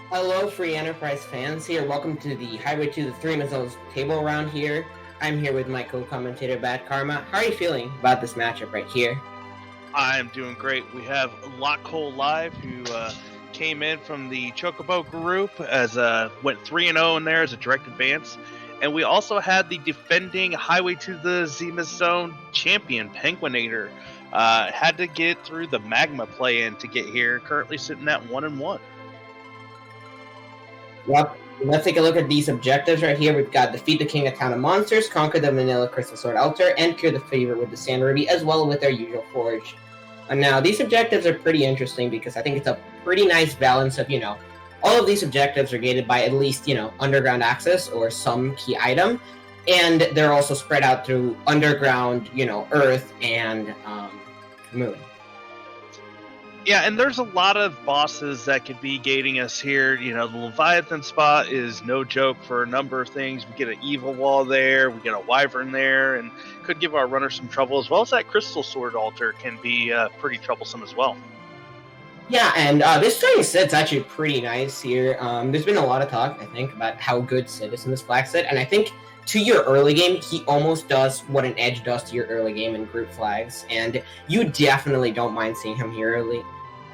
Hello, Free Enterprise fans here. Welcome to the Highway to the Threemus table around here. I'm here with my co-commentator, Bad Karma. How are you feeling about this matchup right here? I'm doing great. We have LockeColeLive, who came in from the Chocobo group as went 3-0 in there as a direct advance, and we also had the defending Highway to the Zenith Zone champion penguin8r. Had to get through the magma play-in to get here. Currently sitting at 1-1. Yep. Let's take a look at these objectives right here. We've got defeat the King of Town of Monsters, conquer the Vanilla Crystal Sword Altar, and cure the favorite with the Sand Ruby, as well with our usual forge. Now, these objectives are pretty interesting because I think it's a pretty nice balance of, all of these objectives are gated by at least, underground access or some key item, and they're also spread out through underground, Earth and Moon. Yeah, and there's a lot of bosses that could be gating us here. The Leviathan spot is no joke for a number of things. We get an evil wall there, we get a wyvern there, and could give our runner some trouble, as well as that crystal sword altar can be pretty troublesome as well. Yeah, and this training set's actually pretty nice here. There's been a lot of talk, I think, about how good Sid is in this flag set, and I think to your early game, he almost does what an Edge does to your early game in group flags, and you definitely don't mind seeing him here early.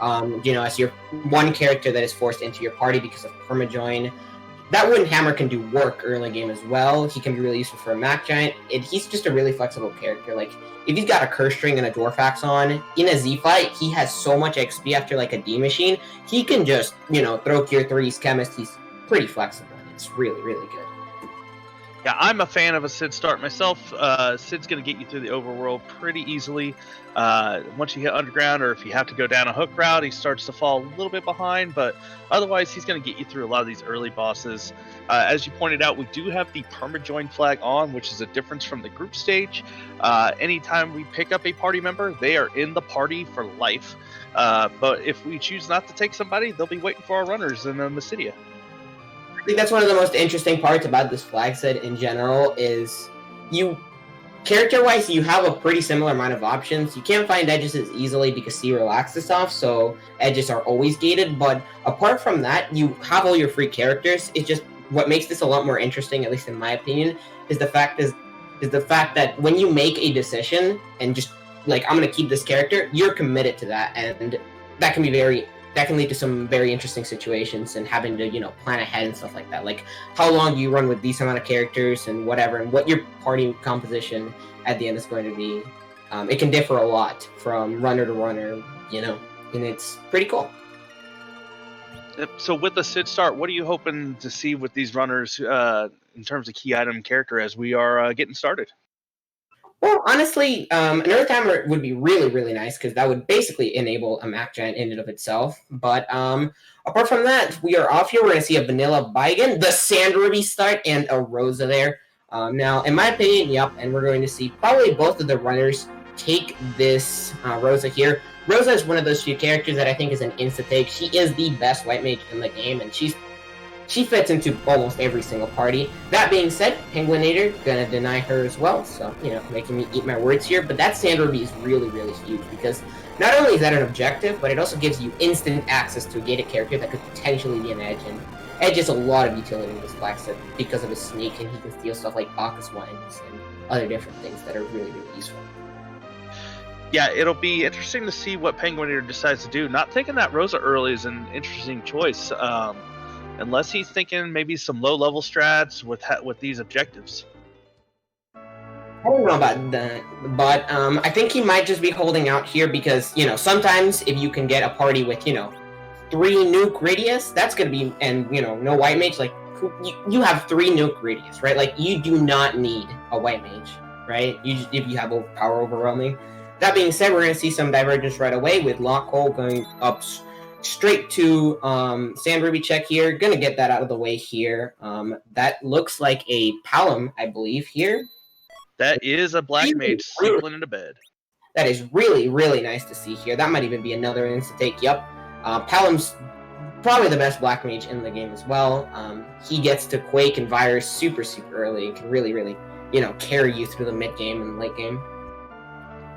As your one character that is forced into your party because of permajoin. That wooden hammer can do work early game as well. He can be really useful for a Mac Giant. He's just a really flexible character. Like, if he's got a Curse String and a Dwarf Axe on, in a Z fight, he has so much XP after like a D machine. He can just, throw Cure 3's Chemist. He's pretty flexible, and it's really, really good. Yeah, I'm a fan of a Sid start myself. Sid's going to get you through the overworld pretty easily. Once you hit underground, or if you have to go down a hook route, he starts to fall a little bit behind, but otherwise he's going to get you through a lot of these early bosses. As you pointed out, we do have the permajoin flag on, which is a difference from the group stage. Anytime we pick up a party member, they are in the party for life. But if we choose not to take somebody, they'll be waiting for our runners in Mysidia. I think that's one of the most interesting parts about this flag set in general is character-wise, you have a pretty similar amount of options. You can't find edges as easily because C relaxes off, so edges are always gated, but apart from that, you have all your free characters. It's just what makes this a lot more interesting, at least in my opinion, is the fact that when you make a decision and just like, I'm going to keep this character, you're committed to that, and that can lead to some very interesting situations and having to, plan ahead and stuff like that. Like, how long do you run with these amount of characters and whatever, and what your party composition at the end is going to be. It can differ a lot from runner to runner, and it's pretty cool. So with the Sid start, what are you hoping to see with these runners in terms of key item character as we are getting started? Well, honestly, an Earth Hammer would be really, really nice because that would basically enable a Mac Giant in and of itself. But apart from that, we are off here. We're going to see a Vanilla Baigan, the Sand Ruby start, and a Rosa there. Now, in my opinion, yep, and we're going to see probably both of the runners take this Rosa here. Rosa is one of those few characters that I think is an insta-take. She is the best white mage in the game, and she fits into almost every single party. That being said, penguin8r gonna deny her as well, so, making me eat my words here. But that Sand Ruby is really, really huge because not only is that an objective, but it also gives you instant access to a gated character that could potentially be an Edge. And Edge has a lot of utility in this flag set because of his sneak, and he can steal stuff like Bacchus wines and other different things that are really, really useful. Yeah, it'll be interesting to see what penguin8r decides to do. Not taking that Rosa early is an interesting choice. Unless he's thinking maybe some low-level strats with these objectives. I don't know about that, but I think he might just be holding out here because, sometimes if you can get a party with, 3 nuke radius, that's going to be, and, no white mage, like, you have 3 nuke radius, right? Like, you do not need a white mage, right? If you have power overwhelming. That being said, we're going to see some divergence right away with LockeCole going up straight to Sand Ruby check here. Gonna get that out of the way here. That looks like a Palom, I believe, here. That is a black mage sleeping in a bed. That is really, really nice to see here. That might even be another insta-take. Yep. Palom's probably the best black mage in the game as well. He gets to Quake and Virus super, super early and can really, really, carry you through the mid game and late game.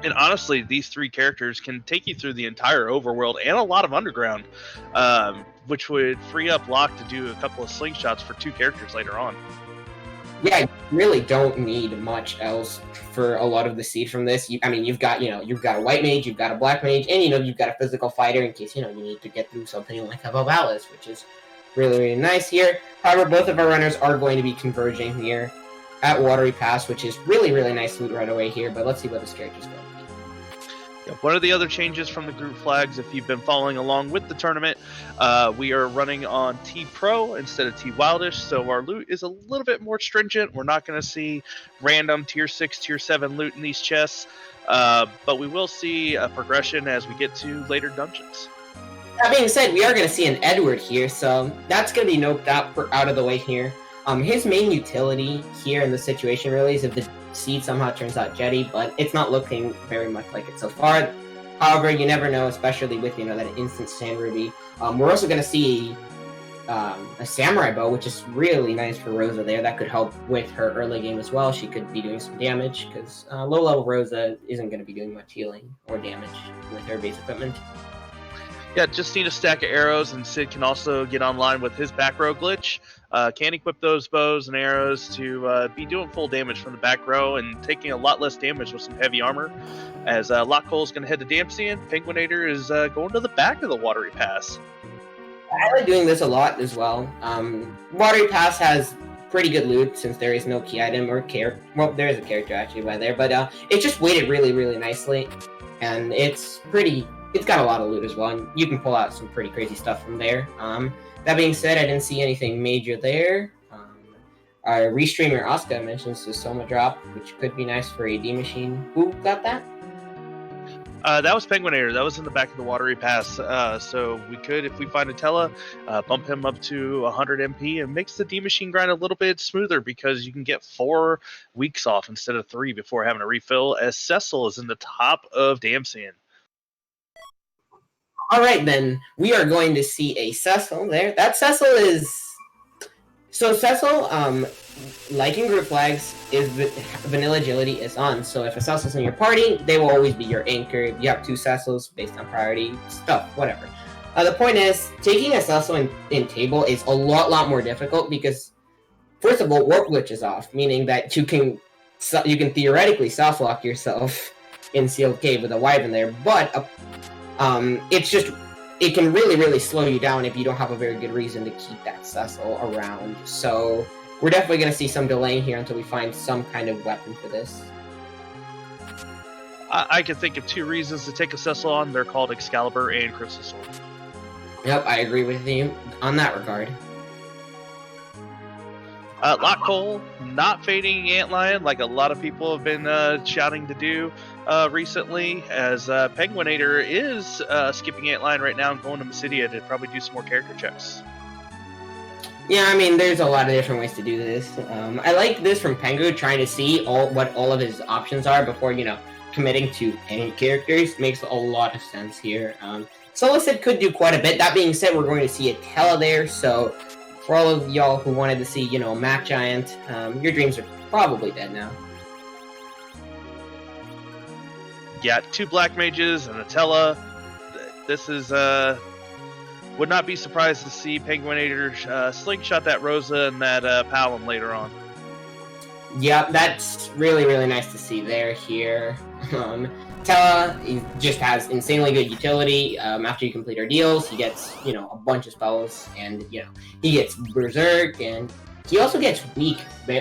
And honestly, these 3 characters can take you through the entire overworld and a lot of underground, which would free up Locke to do a couple of slingshots for 2 characters later on. Yeah, you really don't need much else for a lot of the seed from this. I mean, you've got a white mage, you've got a black mage, and you've got a physical fighter in case you need to get through something like a Valis, which is really, really nice here. However, both of our runners are going to be converging here at Watery Pass, which is really, really nice loot right away here. But let's see what this character's going to be. Yeah, one of the other changes from the group flags, if you've been following along with the tournament, we are running on T Pro instead of T Wildish, so our loot is a little bit more stringent. We're not going to see random tier 6, tier 7 loot in these chests, but we will see a progression as we get to later dungeons. That being said, we are going to see an Edward here, so that's going to be noped out of the way here. His main utility here in the situation really is if the seed somehow turns out jetty, but it's not looking very much like it so far. However, you never know, especially with that instant sand ruby. We're also going to see a samurai bow, which is really nice for Rosa there. That could help with her early game as well. She could be doing some damage because low level Rosa isn't going to be doing much healing or damage with her base equipment. Yeah, just need a stack of arrows, and Sid can also get online with his back row glitch. Can equip those bows and arrows to be doing full damage from the back row and taking a lot less damage with some heavy armor. As LockeCole is going to head to Dempsey, and penguin8r is going to the back of the Watery Pass. I like doing this a lot as well. Watery Pass has pretty good loot since there is no key item or character. Well, there is a character actually by there, but it's just weighted really, really nicely, and it's got a lot of loot as well, and you can pull out some pretty crazy stuff from there. That being said, I didn't see anything major there. Our restreamer Oscar mentions the Soma drop, which could be nice for a D machine. Who got that? That was penguin8r. That was in the back of the Watery Pass. So we could, if we find a Tella, bump him up to 100 MP and makes the D machine grind a little bit smoother because you can get 4 weeks off instead of 3 before having to refill, as Cecil is in the top of Damsian. All right, then. We are going to see a Cecil there. That Cecil is... So Cecil, like in group flags, is vanilla agility is on. So if a Cecil's in your party, they will always be your anchor. If you have 2 Cecils based on priority, stuff, whatever. The point is, taking a Cecil in table is a lot more difficult because, first of all, warp glitch is off, meaning that you can theoretically soft-lock yourself in Sealed Cave with a Wyvern there, but... it can really slow you down if you don't have a very good reason to keep that Cecil around. So we're definitely going to see some delaying here until we find some kind of weapon for this. I can think of 2 reasons to take a Cecil on. They're called Excalibur and Crystal Sword. Yep, I agree with you on that regard. LockeCole not fading Antlion like a lot of people have been shouting to do recently, as penguin8r is skipping Antlion right now and going to Mysidia to probably do some more character checks. Yeah, I mean, there's a lot of different ways to do this. I like this from Pengu, trying to see what all of his options are before, committing to any characters. Makes a lot of sense here. Solicit could do quite a bit. That being said, we're going to see a Tella there, so for all of y'all who wanted to see, a Mac Giant, your dreams are probably dead now. Yeah, 2 Black Mages and a Tella. This is, would not be surprised to see penguin8r slingshot that Rosa and that Palom later on. Yeah, that's really nice to see there here. Tella, he just has insanely good utility. After you complete our deals, he gets, a bunch of spells, and, he gets Berserk, and he also gets Weak,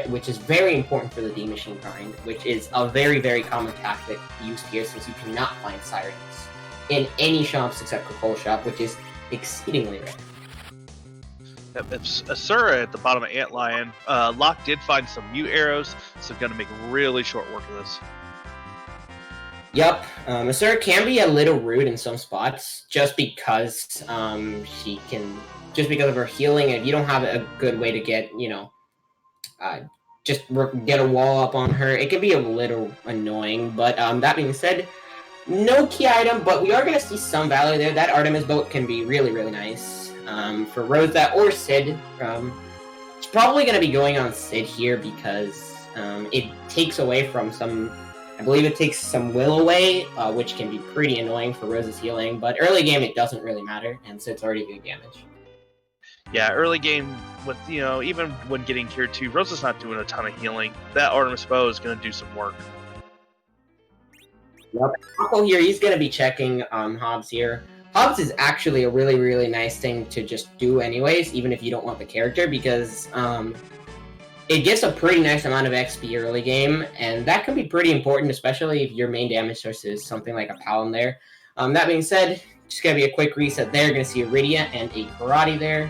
which is very important for the D Machine grind, which is a very common tactic used here since you cannot find Sirens in any shops except Coca-Cola shop, which is exceedingly rare. If Asura at the bottom of Antlion, Locke did find some mute arrows, so going to make really short work of this. Yep, Asura can be a little rude in some spots, just because just because of her healing. If you don't have a good way to get, get a wall up on her, it can be a little annoying. But that being said, no key item, but we are going to see some value there. That Artemis boat can be really nice for Rosa or Sid. It's probably going to be going on Sid here because it takes away from some I believe it takes some will away, which can be pretty annoying for Rose's healing, but early game it doesn't really matter, and so it's already good damage. Yeah, early game, with even when getting tier 2, Rosa's not doing a ton of healing. That Artemis Bow is going to do some work. Yep. Uncle here, he's going to be checking Hobbs here. Hobbs is actually a really, really nice thing to just do anyways, even if you don't want the character, because it gets a pretty nice amount of XP early game, and that can be pretty important, especially if your main damage source is something like a Palom there. That being said, just going to be a quick reset there. Going to see a Rydia and a Karate there.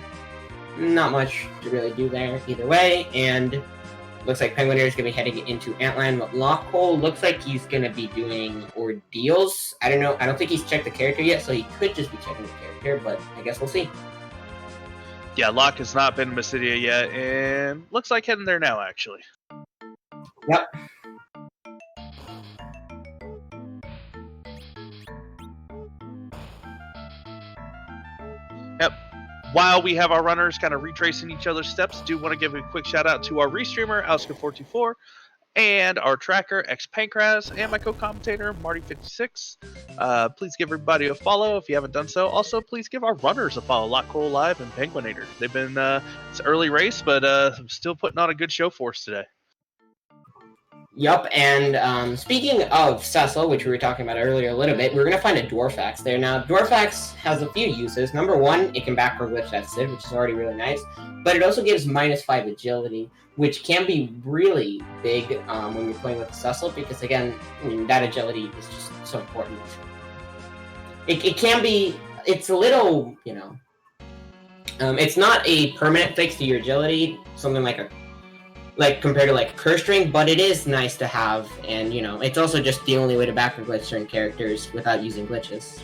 Not much to really do there either way, and looks like penguin8r is going to be heading into Antland, but LockeCole looks like he's going to be doing ordeals. I don't know. I don't think he's checked the character yet, so he could just be checking the character, but I guess we'll see. Yeah, Locke has not been in Mysidia yet, and looks like heading there now, actually. Yep. Yep. While we have our runners kind of retracing each other's steps, do want to give a quick shout out to our restreamer, Auska424, and our tracker, XPankraz, and my co-commentator, Marty56. Please give everybody a follow if you haven't done so. Also, please give our runners a follow, LockeColeLive and penguin8r. They've been, it's an early race, but still putting on a good show for us today. Yup, and speaking of Cecil, which we were talking about earlier a little bit, we're going to find a Dwarfax there. Now, Dwarfax has a few uses. Number one, it can backward glitch that Sid, which is already really nice, but it also gives -5 agility, which can be really big when you're playing with Cecil, because again, that agility is just so important. It can be, it's a little, it's not a permanent fix to your agility, something like compared to like Curse String, but it is nice to have, and it's also just the only way to backward glitch certain characters without using glitches.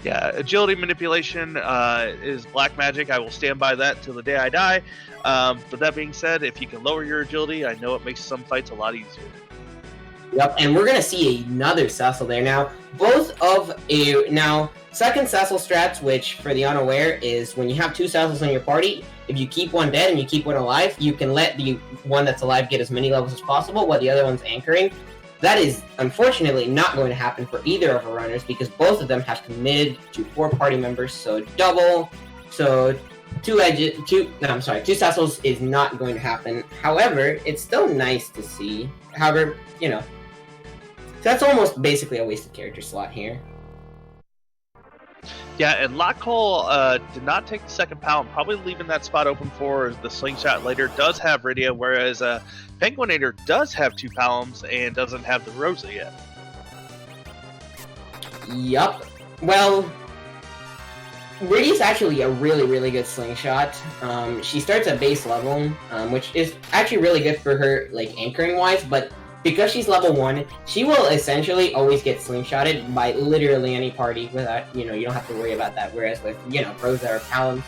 Yeah, agility manipulation is black magic. I will stand by that till the day I die. But that being said, if you can lower your agility, I know it makes some fights a lot easier. Yep, and we're gonna see another Cecil there now. Second Cecil strats, which for the unaware is when you have 2 Cecils in your party, if you keep one dead and you keep one alive, you can let the one that's alive get as many levels as possible while the other one's anchoring. That is unfortunately not going to happen for either of our runners because both of them have committed to 4 party members, so two Cecils is not going to happen. However, it's still nice to see. However, that's almost basically a wasted character slot here. Yeah, and LockeCole did not take the second Palom, probably leaving that spot open for the Slingshot later. Does have Rydia, whereas penguin8r does have 2 Paloms and doesn't have the Rosa yet. Yup. Well, Rydia's actually a really, really good Slingshot. She starts at base level, which is actually really good for her, like, anchoring-wise, but because she's level 1, she will essentially always get slingshotted by literally any party without, you don't have to worry about that. Whereas with, Rosa or Paloms,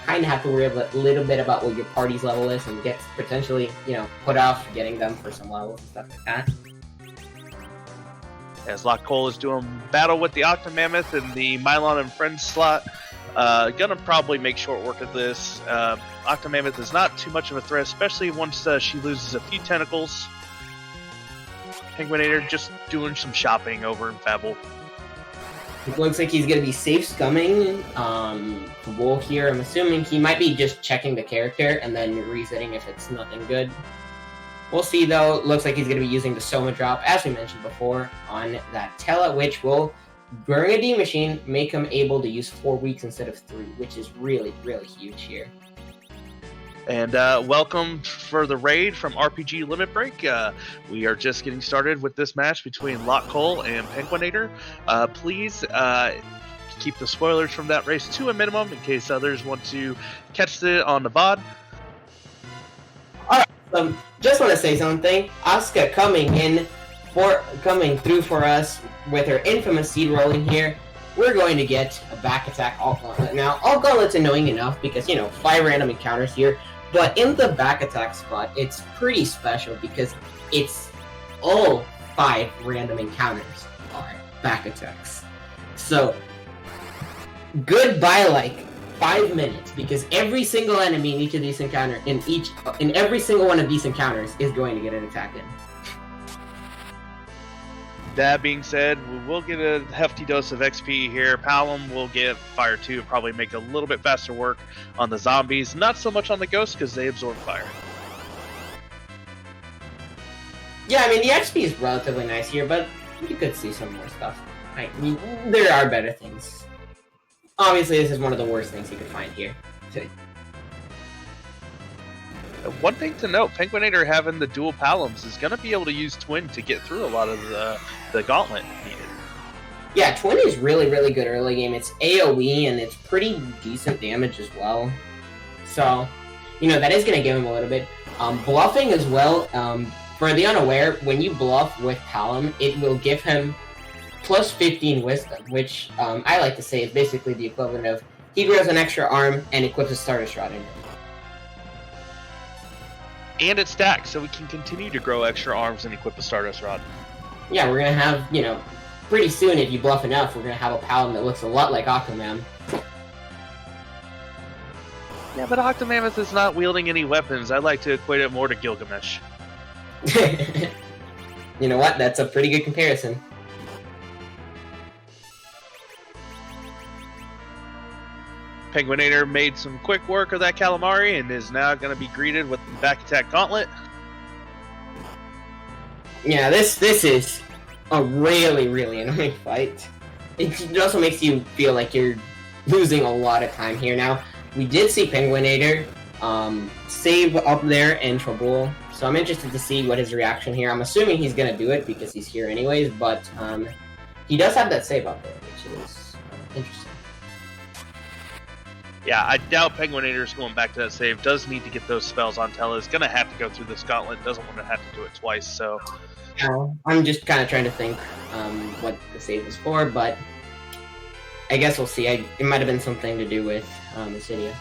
kind of have to worry a little bit about what your party's level is and get potentially, put off getting them for some levels and stuff like that. As LockeCole is doing battle with the Octomammoth in the Mylon and Friends slot, gonna probably make short work of this. Octomammoth is not too much of a threat, especially once she loses a few tentacles. penguin8r just doing some shopping over in Fabul. It looks like he's going to be safe scumming Wool here. I'm assuming he might be just checking the character and then resetting if it's nothing good. We'll see, though. Looks like he's going to be using the Soma drop, as we mentioned before, on that Tela, which will, during a D machine, make him able to use 4 weeks instead of 3, which is really, really huge here. And welcome for the raid from RPG Limit Break. We are just getting started with this match between LockeCole and penguin8r. Please keep the spoilers from that race to a minimum in case others want to catch it on the VOD. Alright, just want to say something. Asuka coming through for us with her infamous seed rolling here. We're going to get a back attack Alt Gauntlet. Now, Alt Gauntlet's annoying enough because, 5 random encounters here. But in the back attack spot, it's pretty special because it's all 5 random encounters are back attacks. So, goodbye like 5 minutes because every single enemy in each of these encounters, in every single one of these encounters is going to get an attack in. That being said, we will get a hefty dose of XP here. Palom will get Fire 2 and probably make a little bit faster work on the zombies. Not so much on the ghosts because they absorb fire. Yeah, I mean, the XP is relatively nice here, but you could see some more stuff. There are better things. Obviously, this is one of the worst things you could find here. One thing to note, penguin8r having the dual Paloms is going to be able to use Twin to get through a lot of the gauntlet needed. Yeah, Twin is really, really good early game. It's AoE, and it's pretty decent damage as well. So, that is going to give him a little bit. Bluffing as well. For the unaware, when you bluff with Palom, it will give him plus 15 wisdom, which I like to say is basically the equivalent of he grows an extra arm and equips a Stardust Rod in it. And it stacks, so we can continue to grow extra arms and equip a Stardust Rod. Yeah, we're going to have, pretty soon, if you bluff enough, we're going to have a Palom that looks a lot like Octomam. Yeah, but Octomammoth is not wielding any weapons. I'd like to equate it more to Gilgamesh. You know what? That's a pretty good comparison. penguin8r made some quick work of that Calamari and is now going to be greeted with the back attack gauntlet. Yeah, this is a really, really annoying fight. It also makes you feel like you're losing a lot of time here. Now, we did see penguin8r save up there in trouble, so I'm interested to see what his reaction here. I'm assuming he's going to do it because he's here anyways, but he does have that save up there, which is interesting. Yeah, I doubt penguin8r is going back to that save. Does need to get those spells on Tella. Is going to have to go through this gauntlet. Doesn't want to have to do it twice, so... I'm just kind of trying to think what the save is for, but I guess we'll see. It might have been something to do with Acidia.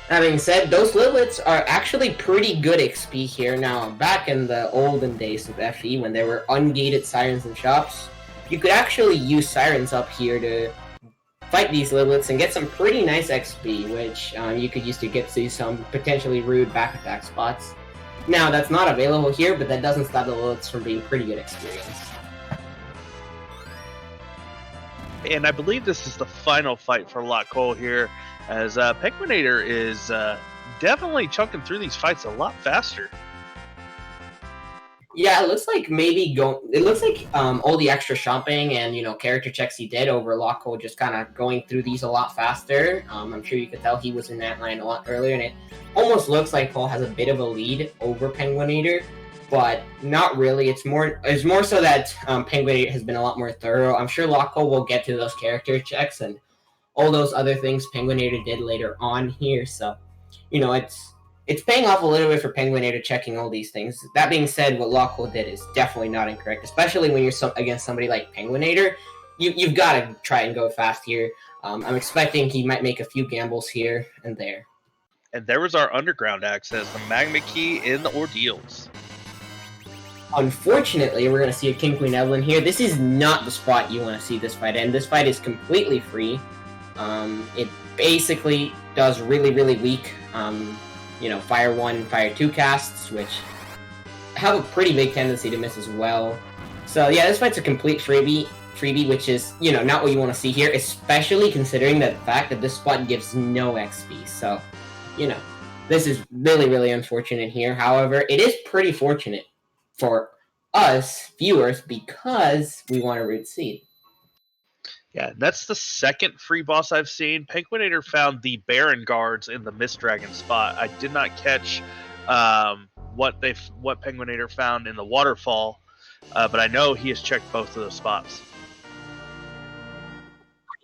That being said, those Liliths are actually pretty good XP here. Now, back in the olden days of FE, when there were ungated Sirens in shops, you could actually use Sirens up here to fight these Liliths and get some pretty nice XP, which you could use to get to some potentially rude back attack spots. Now, that's not available here, but that doesn't stop the Liliths from being pretty good experience. And I believe this is the final fight for LockeCole here, as penguin8r is definitely chunking through these fights a lot faster. Yeah, it looks like all the extra shopping and character checks he did over LockeCole just kind of going through these a lot faster. I'm sure you could tell he was in that line a lot earlier, and it almost looks like Cole has a bit of a lead over penguin8r, but not really. It's more so that penguin8r has been a lot more thorough. I'm sure LockeCole will get to those character checks and all those other things penguin8r did later on here. So, it's paying off a little bit for penguin8r checking all these things. That being said, what LockeCole did is definitely not incorrect, especially when you're against somebody like penguin8r. You've got to try and go fast here. I'm expecting he might make a few gambles here and there. And there was our underground access, the Magma Key in the Ordeals. Unfortunately, we're going to see a King Queen Evelyn here. This is not the spot you want to see this fight in. This fight is completely free. It basically does really, really weak Fire 1, Fire 2 casts, which have a pretty big tendency to miss as well. So yeah, this fight's a complete freebie, which is, not what you want to see here, especially considering the fact that this spot gives no XP. So, this is really, really unfortunate here. However, it is pretty fortunate for us viewers because we want to root seed. Yeah, that's the second free boss I've seen. penguin8r found the Baron guards in the Mist Dragon spot. I did not catch what penguin8r found in the waterfall, but I know he has checked both of those spots.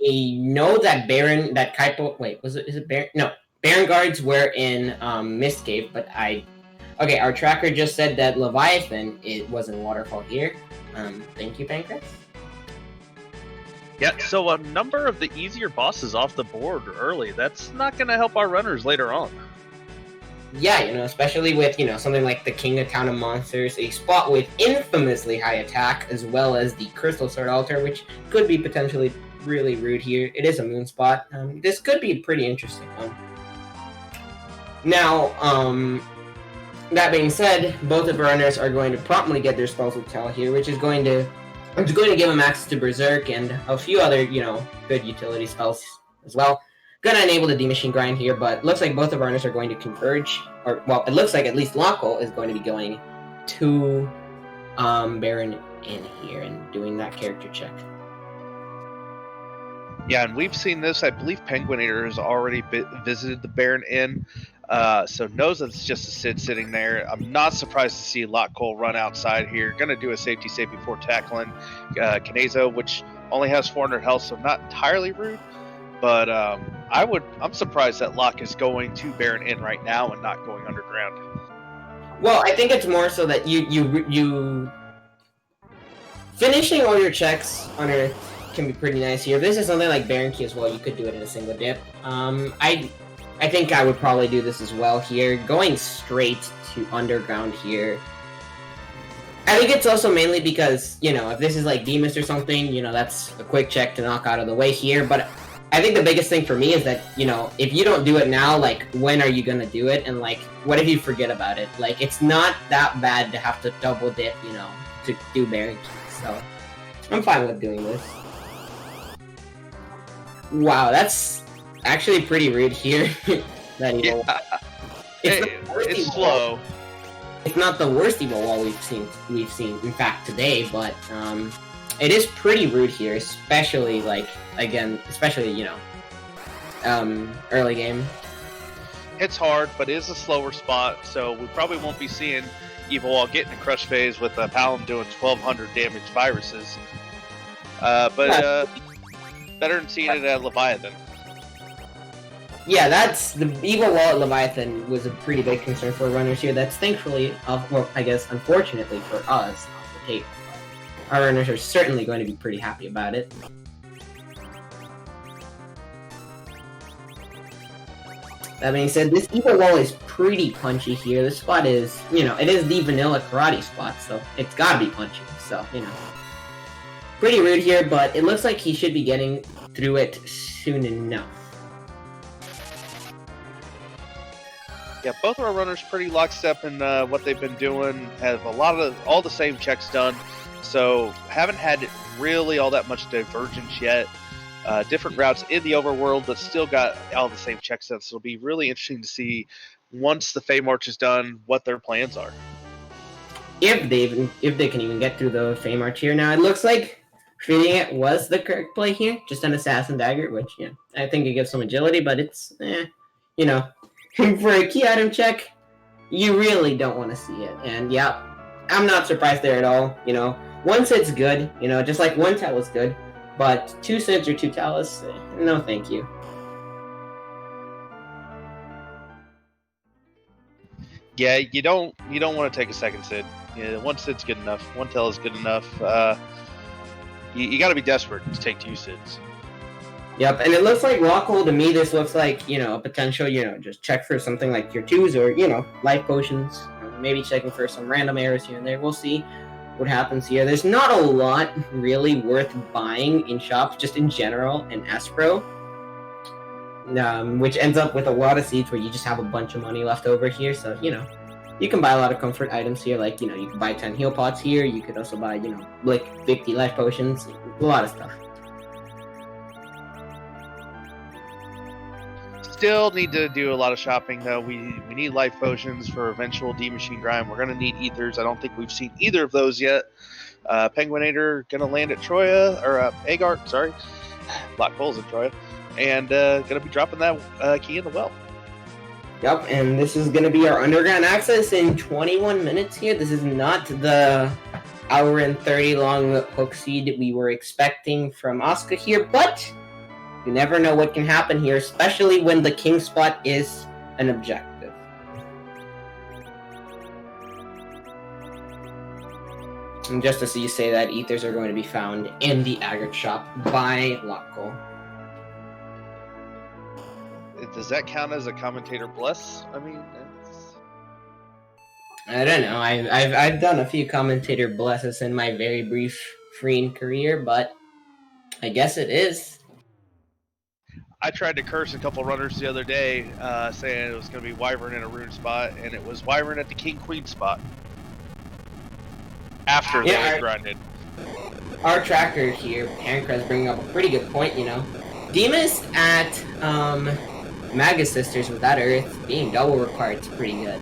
I know that Baron, that Kaipo, wait, is it Baron? No, Baron guards were in Mist Cave, but okay, our tracker just said that Leviathan was in waterfall here. Thank you, Pancras. Yeah, so a number of the easier bosses off the board early. That's not going to help our runners later on. Yeah, especially with, something like the King of Town of Monsters, a spot with infamously high attack, as well as the Crystal Sword Altar, which could be potentially really rude here. It is a moon spot. This could be a pretty interesting one. Now, That being said, both of the runners are going to promptly get their spells with Tell here, which is going to give them access to Berserk and a few other, good utility spells as well. Gonna enable the D-Machine grind here, but looks like both of the runners are going to converge. Or, well, it looks like at least LockeCole is going to be going to Baron in here and doing that character check. Yeah, and we've seen this. I believe penguin8r has already visited the Baron Inn, so knows that it's just a Sid sitting there. I'm not surprised to see LockeCole run outside here. Going to do a safety save before tackling Kinezo, which only has 400 health, so not entirely rude. But I'm surprised that Locke is going to Baron Inn right now and not going underground. Well, I think it's more so that you finishing all your checks on Earth can be pretty nice here. If this is something like Baron Key as well, you could do it in a single dip. I think I would probably do this as well here. Going straight to underground here. I think it's also mainly because, if this is like Demus or something, that's a quick check to knock out of the way here. But I think the biggest thing for me is that, if you don't do it now, like, when are you gonna do it? And, like, what if you forget about it? Like, it's not that bad to have to double dip, to do Baron Key. So, I'm fine with doing this. Wow, that's actually pretty rude here. That evil wall. It's slow. It's not the worst evil wall we've seen in fact today, but it is pretty rude here, especially early game. It's hard, but it is a slower spot, so we probably won't be seeing evil wall getting a crush phase with Paladin doing 1200 damage viruses. But better than seeing it at Leviathan. Yeah, that's the evil wall at Leviathan was a pretty big concern for runners here. That's thankfully, unfortunately for us, off the table. Our runners are certainly going to be pretty happy about it. That being said, this evil wall is pretty punchy here. This spot is, it is the vanilla karate spot, so it's gotta be punchy. So, pretty rude here, but it looks like he should be getting through it soon enough. Yeah, both of our runners pretty lockstep in what they've been doing. Have all the same checks done, so haven't had really all that much divergence yet. Different routes in the overworld, but still got all the same checks done. So it'll be really interesting to see once the Fey March is done what their plans are. If they can even get through the Fey March here. Now it looks like treating it was the correct play here, just an Assassin Dagger, which I think it gives some agility, but it's for a key item check, you really don't want to see it. And yeah, I'm not surprised there at all. One Sid's good, just like one Tell is good, but two Sids or two Talus, no thank you. Yeah, you don't want to take a second Sid. Yeah, one Sid's good enough. One Tell is good enough. You got to be desperate to take two Sids. Yep, and it looks like LockeCole to me. This looks like a potential. Just check for something like your twos or life potions. Maybe checking for some random errors here and there. We'll see what happens here. There's not a lot really worth buying in shops, just in general, in Espro. Which ends up with a lot of seeds where you just have a bunch of money left over here. So you can buy a lot of comfort items here. Like you can buy 10 heal pots here. You could also buy like 50 life potions. A lot of stuff. Still need to do a lot of shopping though. We need life potions for eventual D-Machine grind. We're going to need ethers. I don't think we've seen either of those yet. penguin8r going to land at Troya, or Agar, sorry. LockeCole's at Troya. And going to be dropping that key in the well. Yep, and this is going to be our underground access in 21 minutes here. This is not the hour and 30 long hook seed we were expecting from Asuka here, but you never know what can happen here, especially when the king spot is an objective. And just to see you say that, ethers are going to be found in the aggregate shop by LockeCole. Does that count as a commentator bless? I mean, I don't know. I've done a few commentator blesses in my very brief freeing career, but I guess it is. I tried to curse a couple runners the other day, saying it was going to be Wyvern in a rune spot, and it was Wyvern at the King-Queen spot. After they had grinded. Our tracker here, Pancras, bringing up a pretty good point, you know. Demas at Magus Sisters with that Earth being double required is pretty good.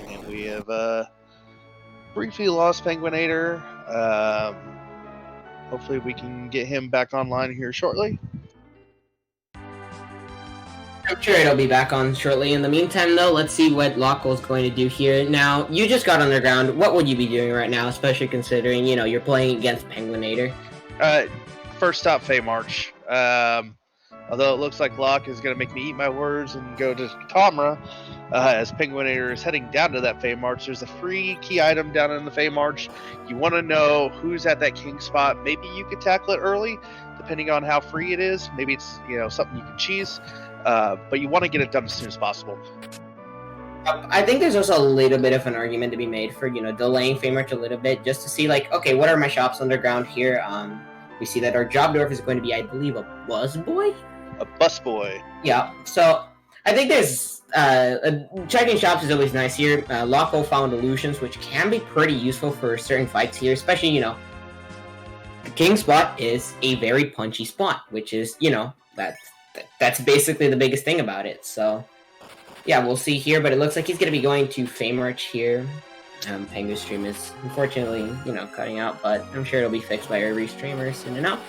And we have briefly lost penguin8r. Hopefully we can get him back online here shortly. I'm sure it'll be back on shortly. In the meantime, though, let's see what LockeCole is going to do here. Now, you just got underground. What would you be doing right now, especially considering, you know, you're playing against penguin8r? First stop, Fey March. Although it looks like Locke is going to make me eat my words and go to Tamra, as penguin8r is heading down to that Fey March. There's a free key item down in the Fey March. You want to know who's at that king spot. Maybe you could tackle it early, depending on how free it is. Maybe it's, you know, something you can cheese. But you want to get it done as soon as possible. I think there's also a little bit of an argument to be made for, you know, delaying Fey March a little bit, just to see, like, okay, what are my shops underground here? We see that our job dwarf is going to be, I believe, a busboy? A busboy. Yeah, so I think there's checking shops is always nice here. LockeCole found illusions, which can be pretty useful for certain fights here, especially, you know, the king spot is a very punchy spot, which is, you know, that's basically the biggest thing about it. So yeah, we'll see here, but it looks like he's going to be going to Fey March here. Pengu's stream is unfortunately, you know, cutting out, but I'm sure it'll be fixed by every streamer soon enough.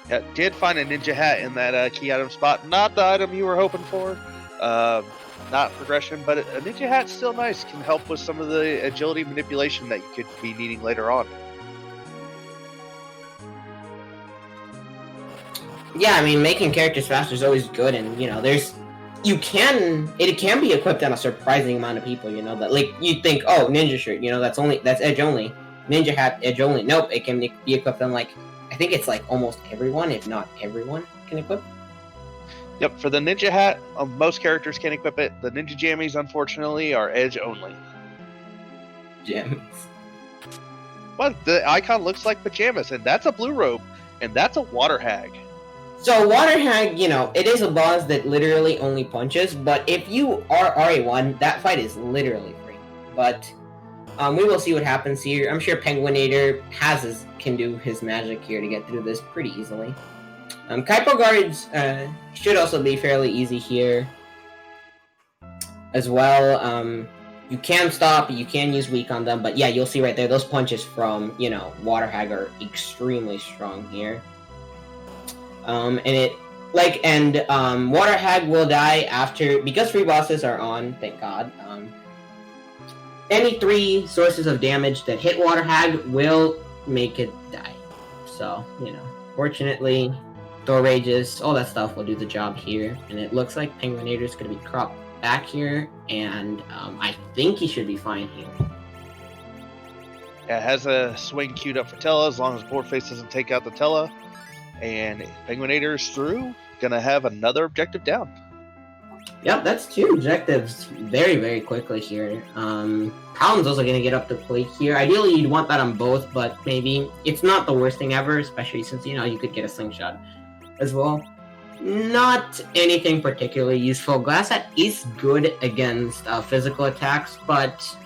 Yeah, did find a ninja hat in that key item spot. Not the item you were hoping for. Not progression, but a ninja hat's still nice. Can help with some of the agility manipulation that you could be needing later on. Yeah, I mean, making characters faster is always good, and, you know, it can be equipped on a surprising amount of people, you know, that, like, you think, oh, ninja shirt, you know, that's edge only. Ninja hat, edge only. Nope, it can be equipped on, like, I think it's, like, almost everyone, if not everyone, can equip. Yep, for the ninja hat, most characters can equip it. The ninja jammies, unfortunately, are edge only. Jammies. Well, the icon looks like pajamas, and that's a blue robe, and that's a water hag. So, Water Hag, you know, it is a boss that literally only punches, but if you are RA1, that fight is literally free. But we will see what happens here. I'm sure penguin8r can do his magic here to get through this pretty easily. Kaipo guards should also be fairly easy here as well. You can stop, you can use weak on them, but yeah, you'll see right there, those punches from, you know, Water Hag are extremely strong here. Water Hag will die after, because free bosses are on, thank God. Any 3 sources of damage that hit Water Hag will make it die. So, you know, fortunately, Thor Rages, all that stuff will do the job here. And it looks like penguin8r is going to be cropped back here, and I think he should be fine here. Yeah, it has a swing queued up for Tella, as long as Boardface doesn't take out the Tella. And penguin8r is through. Gonna have another objective down. Yep, that's 2 objectives very, very quickly here. Paladin's also gonna get up the plate here. Ideally, you'd want that on both, but maybe it's not the worst thing ever, especially since, you know, you could get a slingshot as well. Not anything particularly useful. Glass Hat is good against physical attacks, but,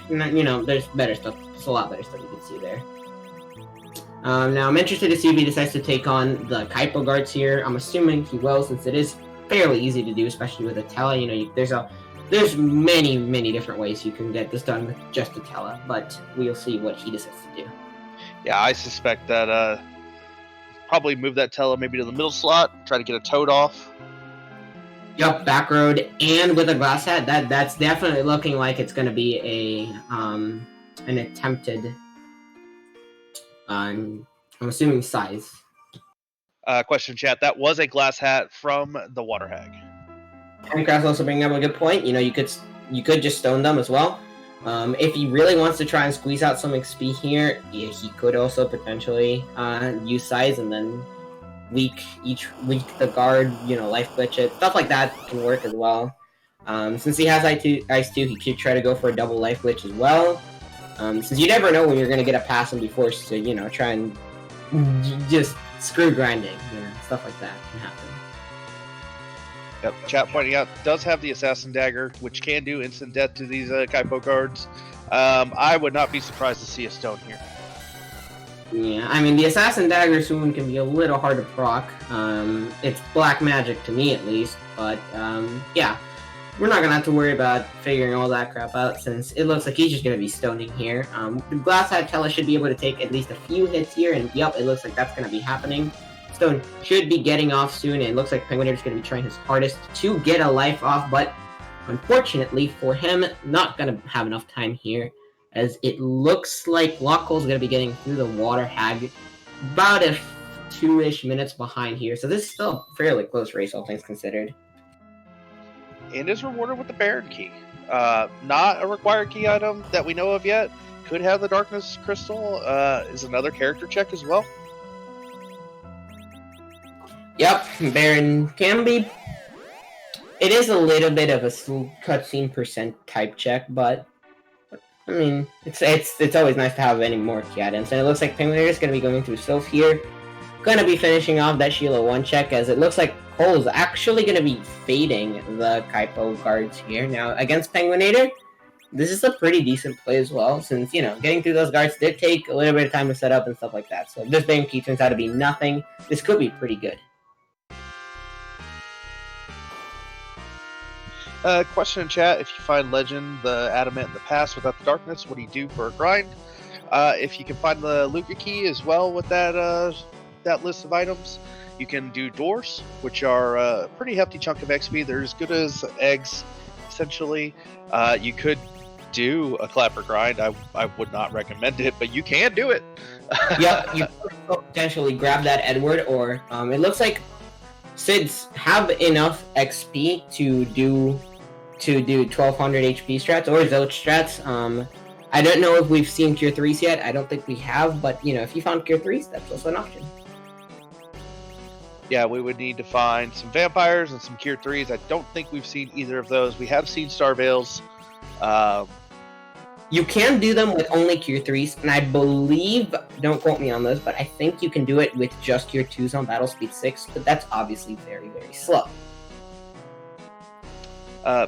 you know, there's better stuff. There's a lot better stuff you can see there. Now, I'm interested to see if he decides to take on the Kaipo guards here. I'm assuming he will, since it is fairly easy to do, especially with a Tella. You know, there's many, many different ways you can get this done with just a Tella, but we'll see what he decides to do. Yeah, I suspect that probably move that Tella maybe to the middle slot, try to get a Toad off. Yep, back road, and with a Glass Hat, that's definitely looking like it's going to be an attempted. I'm assuming size. Question chat, that was a glass hat from the Water Hag. And Craft's also bringing up a good point. You know, you could just stone them as well. If he really wants to try and squeeze out some XP here, he could also potentially use size and then weak the guard, you know, life glitch it. Stuff like that can work as well. Since he has Ice 2, he could try to go for a double life glitch as well. Since you never know when you're going to get a pass and be forced to, you know, try and just screw grinding, stuff like that can happen. Yep, chat pointing out, does have the Assassin Dagger, which can do instant death to these Kaipo guards. I would not be surprised to see a stone here. Yeah, I mean, the Assassin Dagger soon can be a little hard to proc. It's black magic to me, at least, but, yeah. We're not gonna have to worry about figuring all that crap out, since it looks like he's just gonna be stoning here. The Glass Tella should be able to take at least a few hits here, and yep, it looks like that's gonna be happening. Stone should be getting off soon, and it looks like penguin8r is going to be trying his hardest to get a life off, but unfortunately for him, not going to have enough time here, as it looks like LockeCole is going to be getting through the water hag about a 2-ish minutes behind here, so this is still a fairly close race, all things considered. And is rewarded with the Baron key. Not a required key item that we know of yet. Could have the Darkness Crystal, is another character check as well. Yep, Baron can be. It is a little bit of a cutscene percent type check, but I mean, it's always nice to have any more key items. And it looks like penguin8r is going to be going through Sylph here. Going to be finishing off that Sheila 1 check, as it looks like Cole is actually going to be fading the Kaipo guards here. Now, against penguin8r, this is a pretty decent play as well, since, getting through those guards did take a little bit of time to set up and stuff like that. So if this Baron key turns out to be nothing, this could be pretty good. Question in chat, if you find Legend, the Adamant in the past without the Darkness, what do you do for a grind? If you can find the Luca key as well with that list of items, you can do doors, which are a pretty hefty chunk of XP. They're as good as eggs, essentially. You could do a clapper grind. I would not recommend it, but you can do it. Yep, you could potentially grab that Edward, or it looks like Sids have enough XP to do 1200 HP strats or Zilch strats. I don't know if we've seen Cure 3s yet. I don't think we have, but if you found Cure 3s, that's also an option. Yeah, we would need to find some vampires and some Cure 3s. I don't think we've seen either of those. We have seen Star Veils. You can do them with only Cure 3s, and I believe, don't quote me on this, but I think you can do it with just Cure 2s on Battle Speed 6, but that's obviously very, very slow.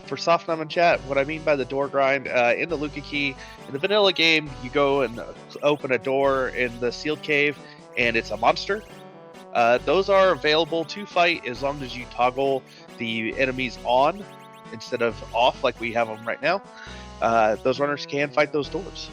For Softnum in chat, what I mean by the door grind, in the Luca key, in the vanilla game, you go and open a door in the sealed cave, and it's a monster. Those are available to fight as long as you toggle the enemies on instead of off like we have them right now. Those runners can fight those doors.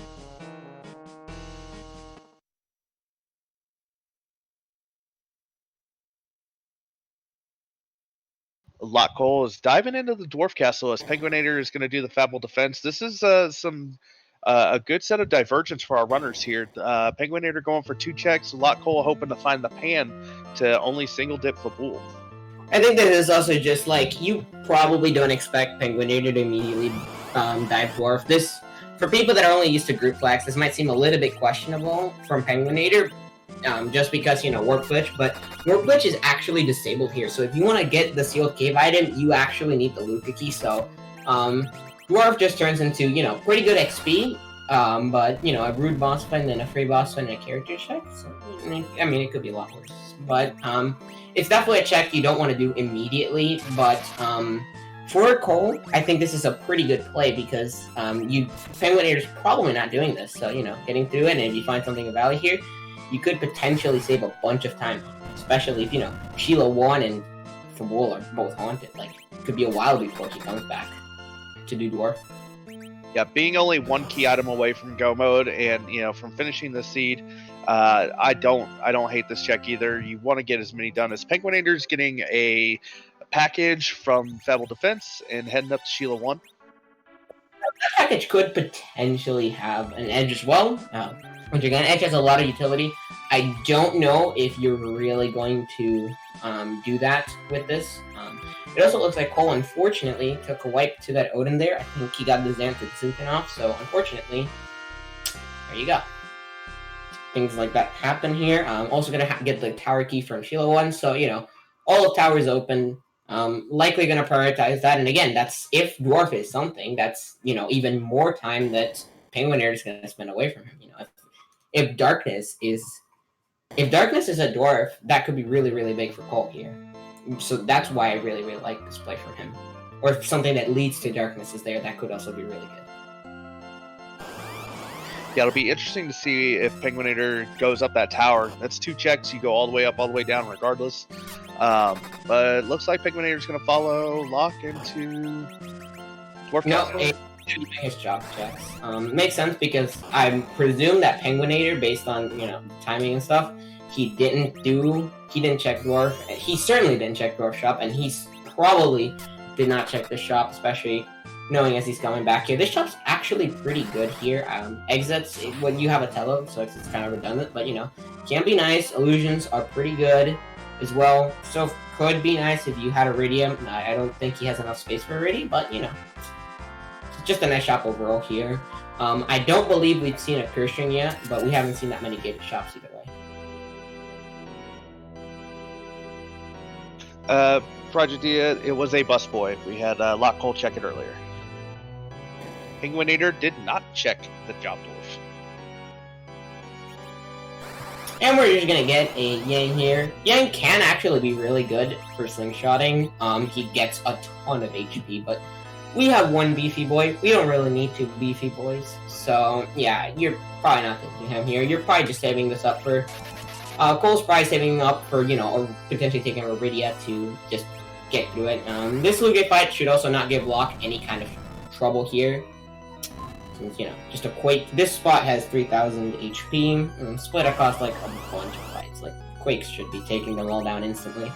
LockeCole is diving into the Dwarf Castle as penguin8r is going to do the Fable Defense. This is a good set of divergence for our runners here. penguin8r going for 2 checks. LockeCole hoping to find the pan to only single dip the bull. I think that is also just like, you probably don't expect penguin8r to immediately dive Dwarf. This, for people that are only used to group flags, this might seem a little bit questionable from penguin8r. Just because, Warp Glitch, but Warp Glitch is actually disabled here, so if you want to get the Sealed Cave item, you actually need the Luca key, so, Dwarf just turns into, pretty good XP, but, a rude boss fight, and then a free boss fight, and a character check, so, I mean, it could be a lot worse, but, it's definitely a check you don't want to do immediately, but, for Cole, I think this is a pretty good play, because, penguin8r is probably not doing this, so, getting through it, and if you find something of value here, you could potentially save a bunch of time, especially if, Sheila 1 and Fabul are both haunted. Like, it could be a while before she comes back to do Dwarf. Yeah, being only 1 key item away from go mode and, from finishing the seed, I don't hate this check either. You want to get as many done as penguin8r is getting a package from Fable Defense and heading up to Sheila 1. That package could potentially have an edge as well. Which again, Edge has a lot of utility. I don't know if you're really going to do that with this. It also looks like Cole, unfortunately, took a wipe to that Odin there. I think he got the Xanthid Zukin off, so unfortunately, there you go. Things like that happen here. Also going to get the tower key from Sheila 1, so, all of towers open. Likely going to prioritize that, and again, that's if Dwarf is something, that's, even more time that penguin8r is going to spend away from him. If Darkness is If Darkness is a dwarf, that could be really, really big for Colt here. So that's why I really, really like this play from him. Or if something that leads to Darkness is there, that could also be really good. Yeah, it'll be interesting to see if penguin8r goes up that tower. That's 2 checks. You go all the way up, all the way down, regardless. But it looks like penguin8r is going to follow Locke into Dwarf Castle. No, his job checks. Makes sense because I presume that penguin8r, based on timing and stuff, he didn't check dwarf. He certainly didn't check dwarf shop, and he probably did not check the shop, especially knowing as he's coming back here. This shop's actually pretty good here. Exits when you have a tele, so it's kind of redundant, but can be nice. Illusions are pretty good as well, so could be nice if you had Iridium. I don't think he has enough space for Iridium, but just a nice shop overall here. I don't believe we've seen a Curse String yet, but we haven't seen that many gated shops either way. Project Dia, it was a busboy. We had LockeCole check it earlier. penguin8r did not check the job dwarf. And we're just gonna get a Yang here. Yang can actually be really good for slingshotting. He gets a ton of HP, but we have one beefy boy. We don't really need 2 beefy boys. So, yeah, you're probably not taking him here. You're probably just saving this up for... Cole's probably saving up for, or potentially taking Iridia to just get through it. This Lugia fight should also not give Locke any kind of trouble here. Since, just a Quake. This spot has 3,000 HP, split across, like, a bunch of fights. Like, Quakes should be taking them all down instantly.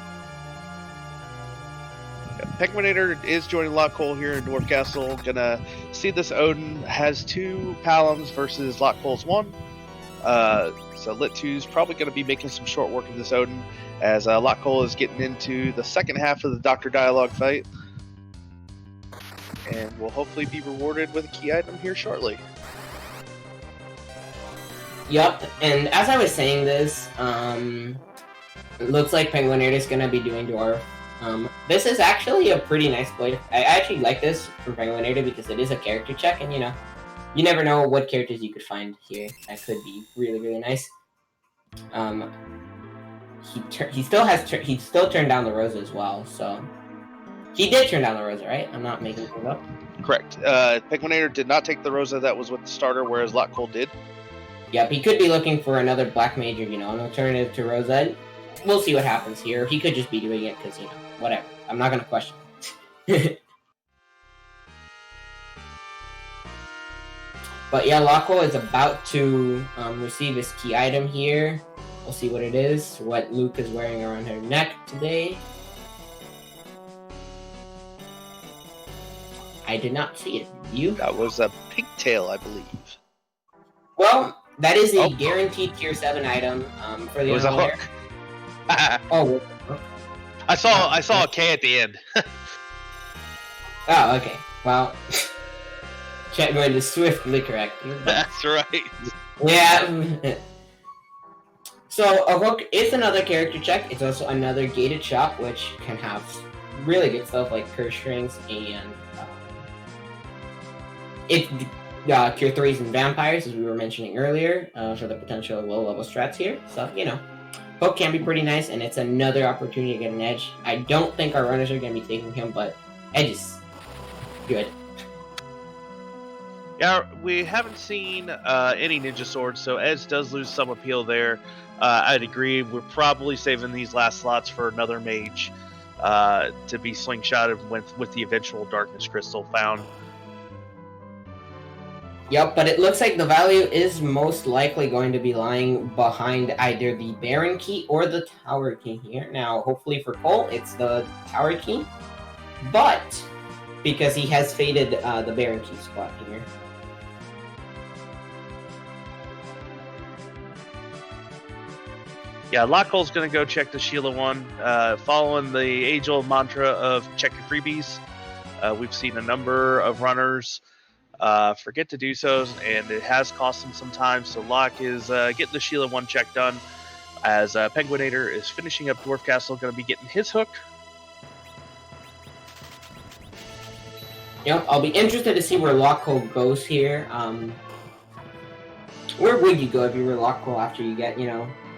penguin8r is joining LockeCole here in Dwarf Castle. Gonna see this Odin has 2 Palums versus LockeCole's 1. So Lit 2's probably going to be making some short work of this Odin, as LockeCole is getting into the second half of the Dr. Dialogue fight. And will hopefully be rewarded with a key item here shortly. Yup, and as I was saying this, it looks like penguin8r is going to be doing Dwarf. This is actually a pretty nice play. I actually like this for penguin8r because it is a character check, and you never know what characters you could find here. That could be really, really nice. He still turned down the Rosa as well, so he did turn down the Rosa, right? I'm not making it up. Correct. penguin8r did not take the Rosa that was with the starter, whereas LockeCole did. Yep, he could be looking for another Black Major, an alternative to Rosa. We'll see what happens here. He could just be doing it because, whatever. I'm not going to question it. But yeah, LockeCole is about to receive his key item here. We'll see what it is, what Luke is wearing around her neck today. I did not see it. You? That was a pigtail, I believe. Well, that is a guaranteed tier 7 item for the It was a hook. Oh, I saw a K at the end. Oh, okay. Well, chat going to swiftly correct you. That's right. Yeah. So a hook is another character check. It's also another gated shop, which can have really good stuff like curse strings and tier 3s and vampires, as we were mentioning earlier, for the potential low level strats here. So hook can be pretty nice, and it's another opportunity to get an edge. I don't think our runners are going to be taking him, but edge is good. Yeah, we haven't seen any ninja swords, so edge does lose some appeal there. I'd agree. We're probably saving these last slots for another mage to be slingshotted with the eventual darkness crystal found. Yep, but it looks like the value is most likely going to be lying behind either the Baron key or the Tower key here. Now, hopefully for Cole, it's the Tower key, but because he has faded the Baron key spot here. Yeah, LockeCole's going to go check the Sheila one, following the age-old mantra of check your freebies. We've seen a number of runners forget to do so, and it has cost them some time. So Locke is getting the Sheila 1 check done, as penguin8r is finishing up Dwarf Castle, going to be getting his hook. Yep, I'll be interested to see where LockeCole goes here. Where would you go if you were LockeCole after you get,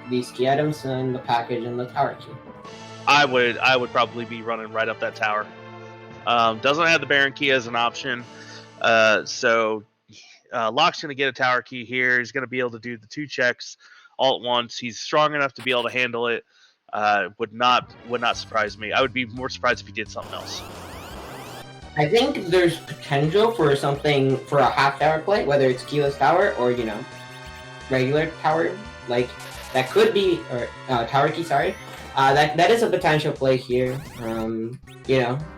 these key items and the package and the tower key. I would probably be running right up that tower. Doesn't have the Baron key as an option, so Locke's going to get a tower key here. He's going to be able to do the 2 checks all at once. He's strong enough to be able to handle it. Would not surprise me. I would be more surprised if he did something else. I think there's potential for a half tower play, whether it's keyless tower or regular tower. Like that could be tower key. Sorry, that is a potential play here.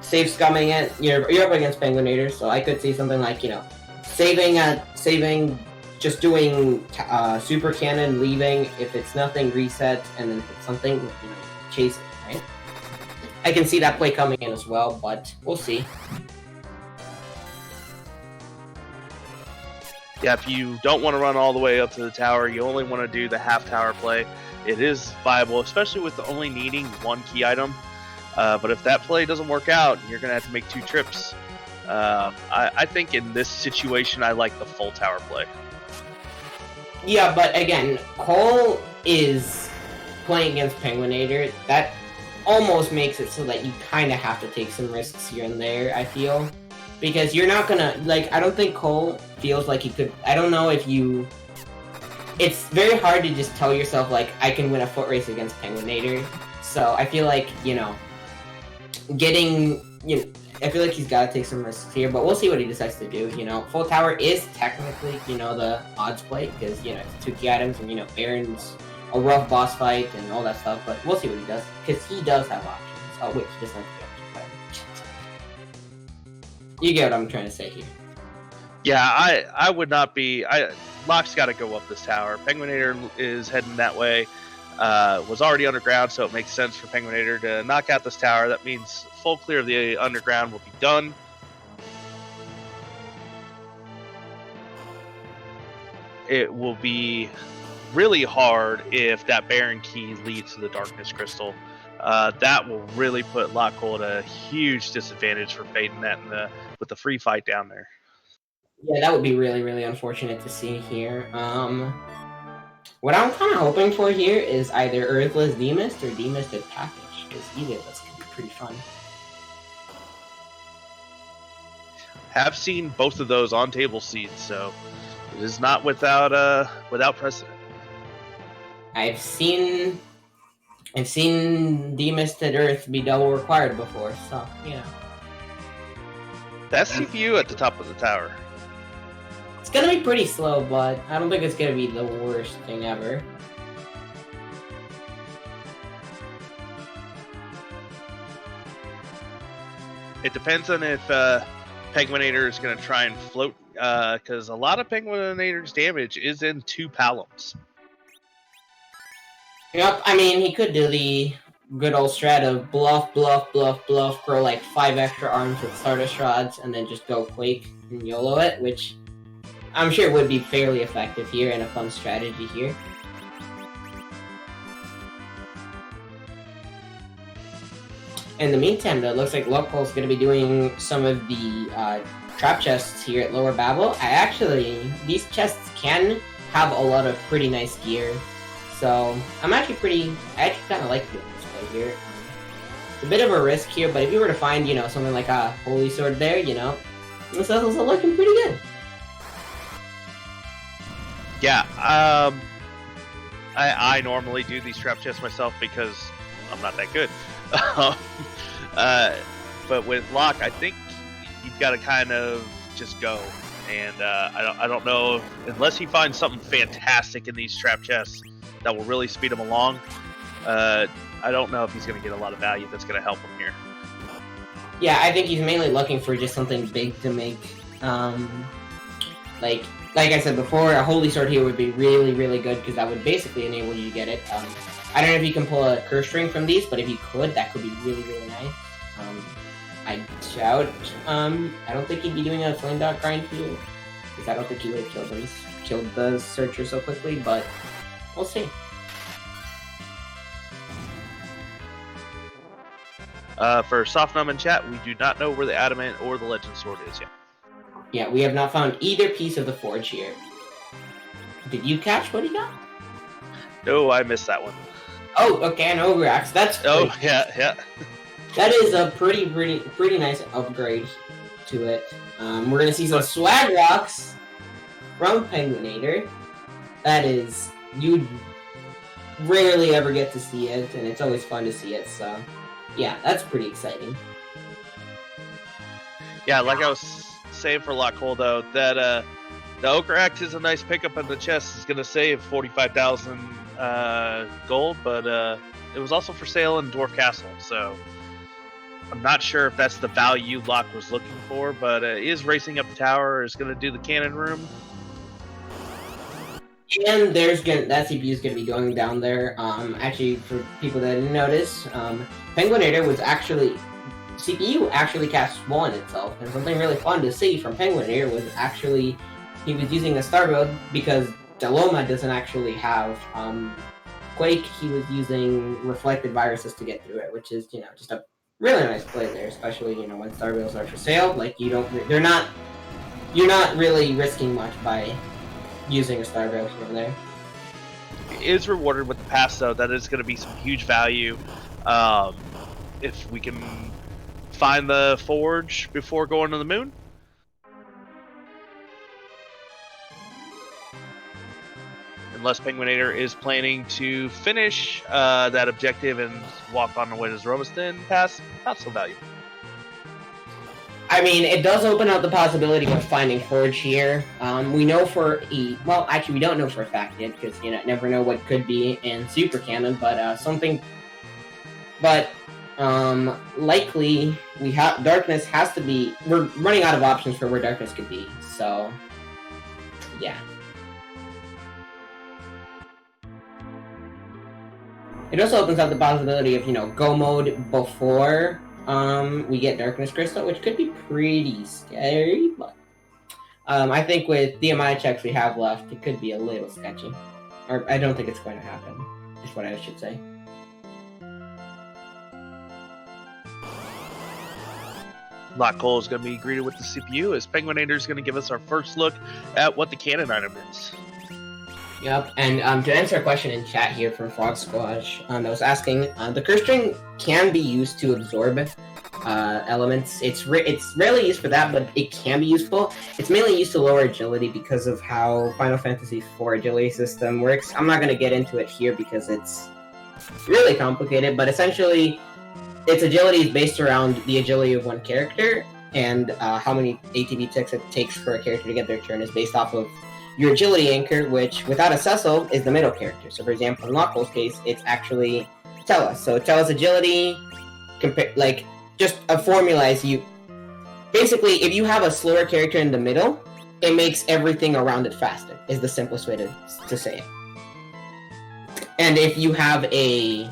Safe scumming it. You're up against penguin8r, so I could see something like saving, just doing super cannon, leaving. If it's nothing, reset, and then if it's something, chase it. Right? I can see that play coming in as well, but we'll see. Yeah, if you don't want to run all the way up to the tower, you only want to do the half tower play. It is viable, especially with only needing 1 key item. But if that play doesn't work out, you're going to have to make 2 trips. I think in this situation, I like the full tower play. Yeah, but again, Cole is playing against penguin8r. That almost makes it so that you kind of have to take some risks here and there, I feel. Because you're not gonna, I don't think Cole feels like he could, I don't know if you, it's very hard to just tell yourself, I can win a foot race against penguin8r. So I feel like, I feel like he's got to take some risks here, but we'll see what he decides to do. Full tower is technically, the odds play, because, it's 2 key items, and, Baron's a rough boss fight and all that stuff, but we'll see what he does, because he does have options. Oh, wait, he doesn't have the option. You get what I'm trying to say here. Yeah, I would not be, Locke's got to go up this tower. penguin8r is heading that way. Was already underground, so it makes sense for penguin8r to knock out this tower. That means full clear of the underground will be done. It will be really hard if that Baron key leads to the Darkness Crystal. That will really put LockeCole at a huge disadvantage for fading that with the free fight down there. Yeah, that would be really, really unfortunate to see here. What I'm kind of hoping for here is either Earthless Demist or Demisted Package, because either of those could be pretty fun. Have seen both of those on table seeds, so it is not without precedent. I've seen Demisted Earth be double required before, so That CPU at the top of the tower. It's gonna be pretty slow, but I don't think it's gonna be the worst thing ever. It depends on if penguin8r is going to try and float, because a lot of penguin8r's damage is in 2 palums. Yep, I mean, he could do the good old strat of bluff, grow 5 extra arms with Stardust Rods, and then just go Quake and YOLO it, which I'm sure would be fairly effective here and a fun strategy here. In the meantime, though, it looks like LockeCole's going to be doing some of the trap chests here at Lower Babel. These chests can have a lot of pretty nice gear. So, I actually kind of like doing this play here. It's a bit of a risk here, but if you were to find, something like a Holy Sword there, this is looking pretty good. Yeah, I normally do these trap chests myself because I'm not that good. But with Locke, I think you've got to kind of just go. And I don't know, unless he finds something fantastic in these trap chests that will really speed him along, I don't know if he's going to get a lot of value that's going to help him here. Yeah, I think he's mainly looking for just something big to make. Like I said before, a Holy Sword here would be really, really good, because that would basically enable you to get it. I don't know if you can pull a curse string from these, but if you could, that could be really, really nice. I doubt, I don't think he'd be doing a Flame Dot grind here, because I don't think he would have killed the Searcher so quickly, but we'll see. For Softnum in chat, we do not know where the Adamant or the Legend Sword is yet. Yeah, we have not found either piece of the forge here. Did you catch what he got? No, I missed that one. Oh, okay, an Ogre Axe. That's Oh, great. yeah. That is a pretty nice upgrade to it. We're gonna see some swag walks from Penguin8r. That is, you rarely ever get to see it, and it's always fun to see it. So, yeah, that's pretty exciting. Yeah, like I was saying for LockeCole though, that the Ochre Axe is a nice pickup in the chest. It's gonna save 45,000 gold, but it was also for sale in Dwarf Castle, so I'm not sure if that's the value Locke was looking for, but is racing up the tower, is gonna do the cannon room. And that CPU is gonna be going down there. Actually, for people that didn't notice, Penguin8r was actually CPU actually cast Swan itself, and something really fun to see from Penguin8r was actually he was using a star build because Deloma doesn't actually have Quake. He was using reflected viruses to get through it, which is just a really nice play there, especially when star builds are for sale. Like you're not really risking much by using a star build over there. It is rewarded with the pass though. That is going to be some huge value if we can find the forge before going to the moon. Unless Penguin8r is planning to finish that objective and walk on the way to Zromiston Pass, not so valuable. I mean, it does open up the possibility of finding Forge here. We know well, actually, we don't know for a fact yet, because, never know what could be in Super Canon, but likely, Darkness has to be, we're running out of options for where Darkness could be, so, yeah. It also opens up the possibility of, go mode before we get Darkness Crystal, which could be pretty scary, but I think with the amount of checks we have left, it could be a little sketchy. Or I don't think it's going to happen, is what I should say. LockeCole is going to be greeted with the CPU as Penguin8r is going to give us our first look at what the cannon item is. Yep, and to answer a question in chat here from Frog Squash, that was asking, the curse string can be used to absorb elements. It's rarely used for that, but it can be useful. It's mainly used to lower agility because of how Final Fantasy IV agility system works. I'm not going to get into it here because it's really complicated, but essentially, its agility is based around the agility of one character, and how many ATB ticks it takes for a character to get their turn is based off of your agility anchor, which, without a Cecil, is the middle character. So, for example, in LockeCole's case, it's actually Tellus. So, Tellus agility, just a formula is basically, if you have a slower character in the middle, it makes everything around it faster, is the simplest way to say it. And if you have a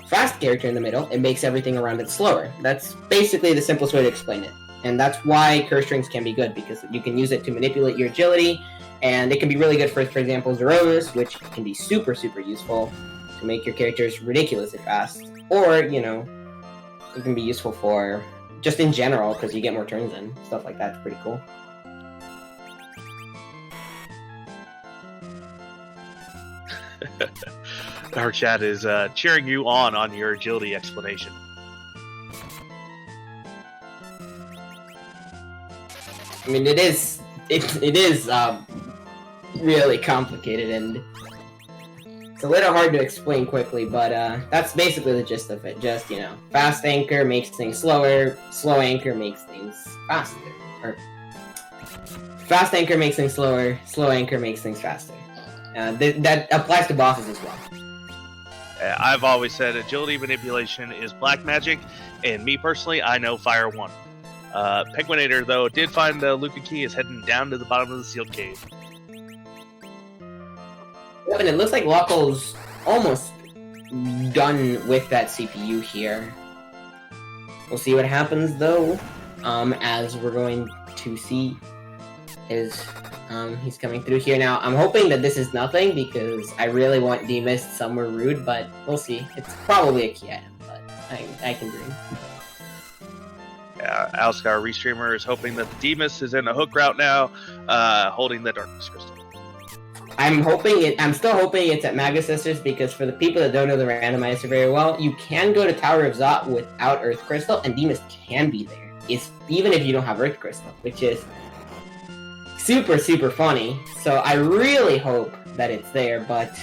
fast character in the middle, it makes everything around it slower. That's basically the simplest way to explain it. And that's why curse strings can be good, because you can use it to manipulate your agility, and it can be really good for example, Threemus, which can be super, super useful to make your characters ridiculously fast. Or, it can be useful for just in general, because you get more turns in. Stuff like that's pretty cool. Our chat is cheering you on your agility explanation. I mean, it is really complicated, and it's a little hard to explain quickly, but that's basically the gist of it. Just, fast anchor makes things slower, slow anchor makes things faster. Or fast anchor makes things slower, slow anchor makes things faster. That applies to bosses as well. I've always said agility manipulation is black magic, and me personally, I know Fire 1. Penguin8r, though, did find the Luca key, is heading down to the bottom of the sealed cave. Yep, and it looks like LockeCole's almost done with that CPU here. We'll see what happens, though, as we're going to see he's coming through here now. I'm hoping that this is nothing, because I really want Demas somewhere rude, but we'll see. It's probably a key item, but I can dream. Alscar Restreamer is hoping that the Demas is in a hook route now, holding the Darkness Crystal. I'm still hoping it's at Maga Sisters, because for the people that don't know the randomizer very well, you can go to Tower of Zot without Earth Crystal, and Demus can be there. Even if you don't have Earth Crystal, which is super, super funny. So I really hope that it's there, but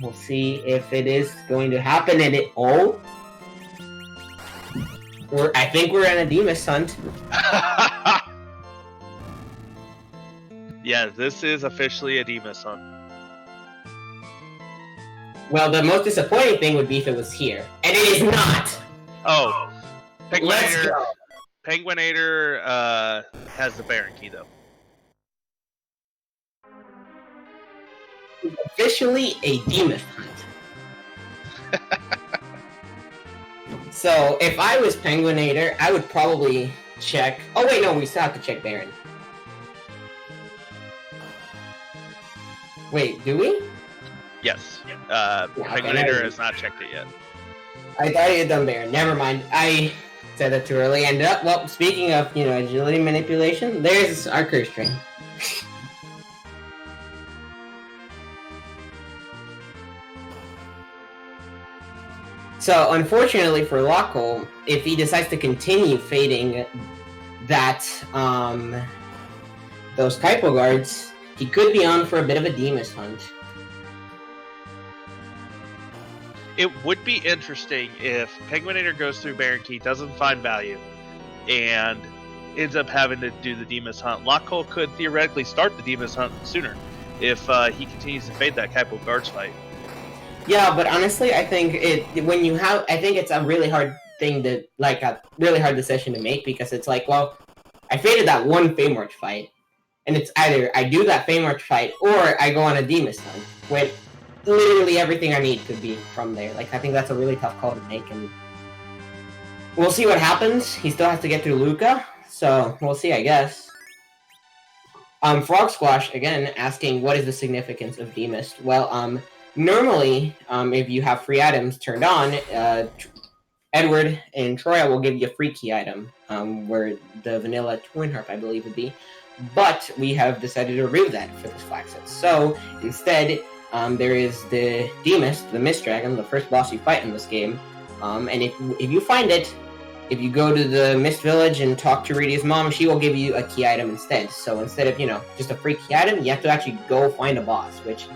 we'll see if it is going to happen. And I think we're in a Demus hunt. Yeah, this is officially a Demus hunt. Well, the most disappointing thing would be if it was here, and it is not. Oh, Let's go. Penguin8r has the Baron key though. It's officially a Demus hunt. So if I was Penguin8r, I would probably check. Oh wait, no, we still have to check Baron. Wait, do we? Yes. Penguin8r has not checked it yet. I thought he had done Baron. Never mind. I said that too early. And well, speaking of agility manipulation, there's our curse string. So unfortunately for LockeCole, if he decides to continue fading that those Kaipo guards, he could be on for a bit of a Demus hunt. It would be interesting if Penguin8r goes through Baron Key, doesn't find value, and ends up having to do the Demus hunt. LockeCole could theoretically start the Demus hunt sooner if he continues to fade that Kaipo guards fight. Yeah, but honestly, I think it's a really hard thing a really hard decision to make, because it's like, well, I faded that one Feymarch fight, and it's either I do that Feymarch fight or I go on a Demus hunt with literally everything I need could be from there. Like, I think that's a really tough call to make, and we'll see what happens. He still has to get through Luca, so we'll see, I guess. Frog Squash, again, asking what is the significance of Demus. Well, normally, if you have free items turned on, Edward and Troya will give you a free key item, where the vanilla Twin Harp, I believe, would be. But we have decided to remove that for this flag set. So instead, there is the Demus, the Mist Dragon, the first boss you fight in this game. And if you find it, if you go to the Mist Village and talk to Radia's mom, she will give you a key item instead. So instead of, just a free key item, you have to actually go find a boss, which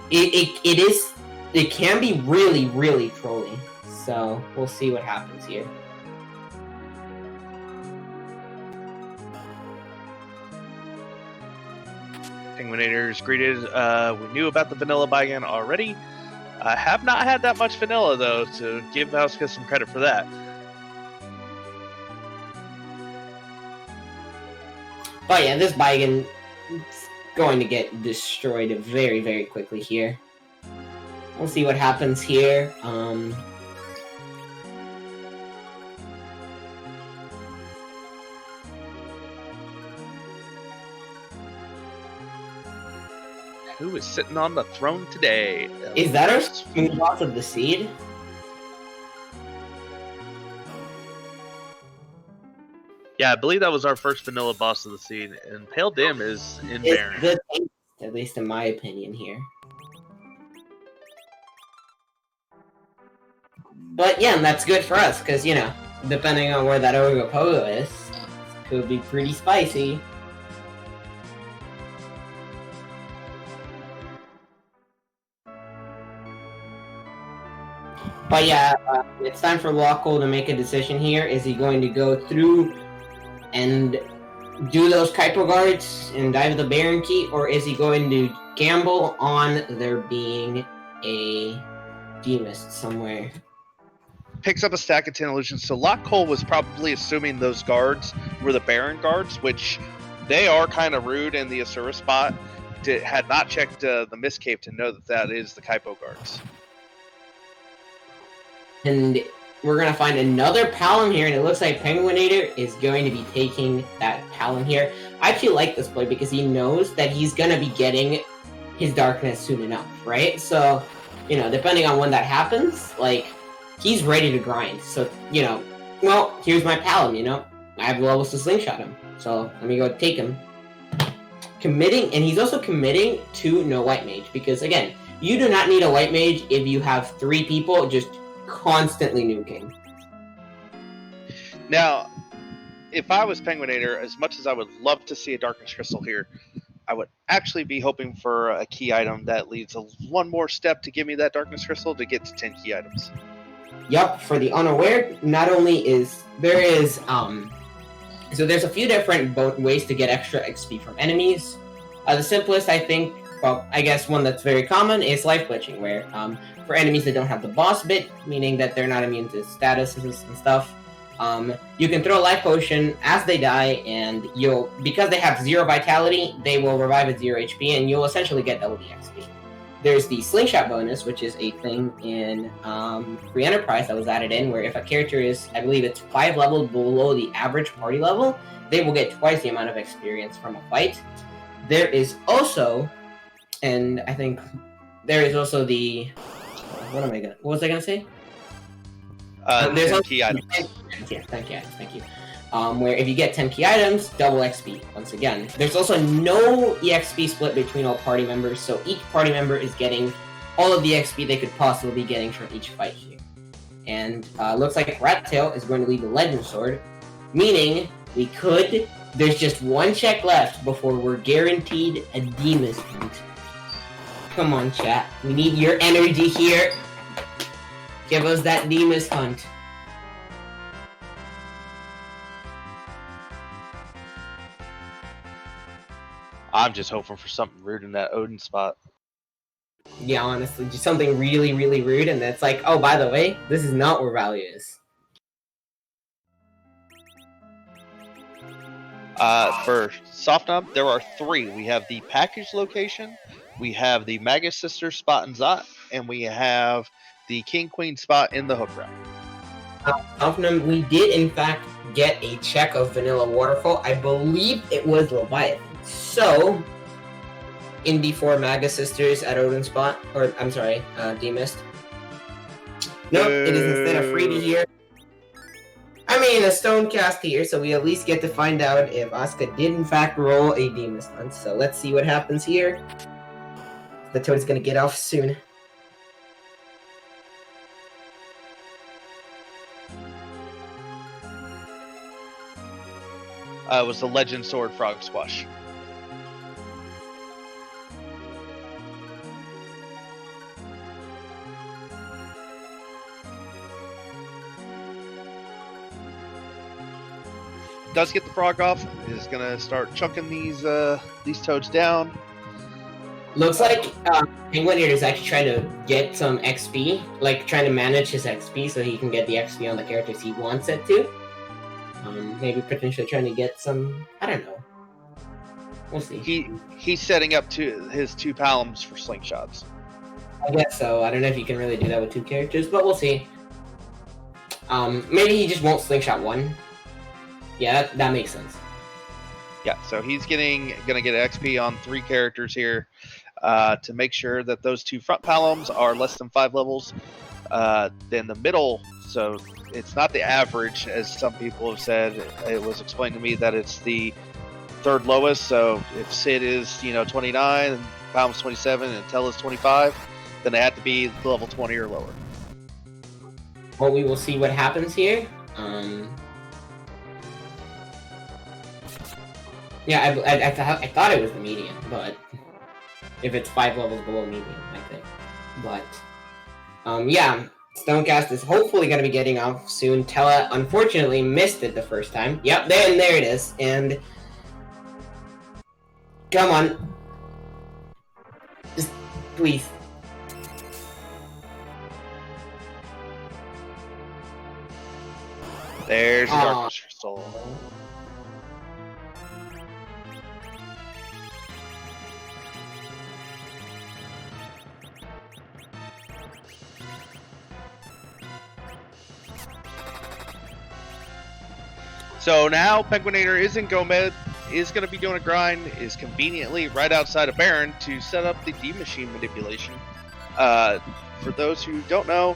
it can be really, really trolly. So we'll see what happens here. Penguin8r is greeted. We knew about the vanilla Baigan already. I have not had that much vanilla, though, to give Mouska some credit for that. But yeah, this Baigan is going to get destroyed very, very quickly here. We'll see what happens here. Who is sitting on the throne today? Is that our smooth boss of the seed? Yeah, I believe that was our first vanilla boss of the seed, and Pale Dim is in Baron. Good, at least in my opinion here. But yeah, and that's good for us, because, depending on where that Ogopogo is, could be pretty spicy. But yeah, it's time for LockeCole to make a decision here. Is he going to go through and do those Kaipo guards and dive the Baron Key, or is he going to gamble on there being a Demus somewhere? Picks up a stack of 10 illusions. So LockeCole was probably assuming those guards were the Baron guards, which they are kind of rude in the Asura spot. Had not checked the Mist Cave to know that is the Kaipo guards. And we're going to find another Palom here, and it looks like Penguin8r is going to be taking that Palom here. I actually like this play because he knows that he's going to be getting his Darkness soon enough, right? So, depending on when that happens, he's ready to grind. So, well, here's my Palom, I have the levels to slingshot him. So, let me go take him. committing, and he's also committing to no white mage, because again, you do not need a white mage if you have 3 people just constantly nuking. Now, if I was penguin8r, as much as I would love to see a darkness crystal here, I would actually be hoping for a key item that leads one more step to give me that darkness crystal to get to 10 key items. Yup, for the unaware, not only is so there's a few different ways to get extra XP from enemies. The simplest, I think, well, I guess one that's very common is life glitching, where for enemies that don't have the boss bit, meaning that they're not immune to statuses and stuff, you can throw a life potion as they die, and because they have 0 vitality, they will revive at 0 HP, and you'll essentially get double the XP. There's the slingshot bonus, which is a thing in Free Enterprise that was added in, where if a character is, I believe it's 5 levels below the average party level, they will get twice the amount of experience from a fight. There is also, and I think there is also the, what was I gonna say? There's 10 key items. Yeah, 10 key items, thank you. Where if you get 10 key items, double XP, once again. There's also no EXP split between all party members, so each party member is getting all of the XP they could possibly be getting from each fight here. And looks like Rattail is going to lead the Legend Sword, meaning there's just one check left before we're guaranteed a Threemus hunt. Come on, chat. We need your energy here. Give us that Threemus hunt. I'm just hoping for something rude in that Odin spot. Yeah, honestly, just something really, really rude, and that's like, oh, by the way, this is not where value is. For Softnub, there are 3. We have the package location, we have the Magus Sister spot in Zot, and we have the King Queen spot in the hook route. Softnub, we did in fact get a check of Vanilla Waterfall. I believe it was Leviathan. So, in the 4 Maga Sisters at Odin spot, or I'm sorry, Threemus. Nope, it is instead of Freebie here. I mean, a Stonecast here, so we at least get to find out if Asuka did in fact roll a Threemus hunt. So let's see what happens here. The Toad's gonna get off soon. It was the Legend Sword Frog Squash. Does get the frog off, is gonna start chunking these toads down. Looks like penguin8r is actually trying to get some XP, like trying to manage his XP so he can get the XP on the characters he wants it to. Maybe potentially trying to get some, I don't know. We'll see. He's setting up his 2 palms for slingshots. I guess so. I don't know if you can really do that with 2 characters, but we'll see. Maybe he just won't slingshot 1. Yeah, that makes sense. Yeah, so he's gonna get XP on 3 characters here to make sure that those 2 front palms are less than 5 levels. Then the middle, so it's not the average, as some people have said. It was explained to me that it's the 3rd lowest. So if Sid is 29 and Palm's 27 and Tell is 25, then they have to be level 20 or lower. Well, we will see what happens here. Yeah, I thought it was the median, but if it's 5 levels below median, I think. But yeah, Stonecast is hopefully going to be getting off soon. Tella unfortunately missed it the first time. Yep, there it is. And come on, just please. There's the Darkness Crystal. So now penguin8r is in Gomez, is going to be doing a grind, is conveniently right outside of Baron to set up the D-Machine manipulation. For those who don't know,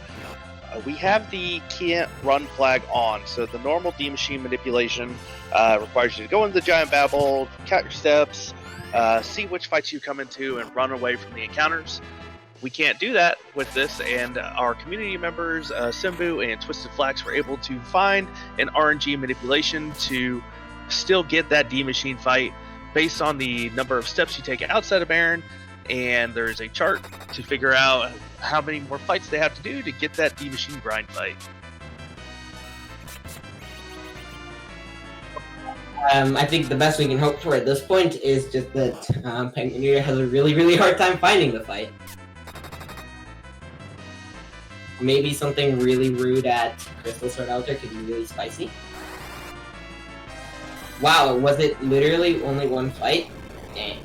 we have the can't run flag on. So the normal D-Machine manipulation requires you to go into the Giant Babel, count your steps, see which fights you come into, and run away from the encounters. We can't do that with this, and our community members, Simbu and Twisted Flax, were able to find an RNG manipulation to still get that D-Machine fight based on the number of steps you take outside of Baron, and there's a chart to figure out how many more fights they have to do to get that D-Machine grind fight. I think the best we can hope for at this point is just that penguin8r has a really, really hard time finding the fight. Maybe something really rude at Crystal Sword Altar could be really spicy. Wow, was it literally only one fight? Dang.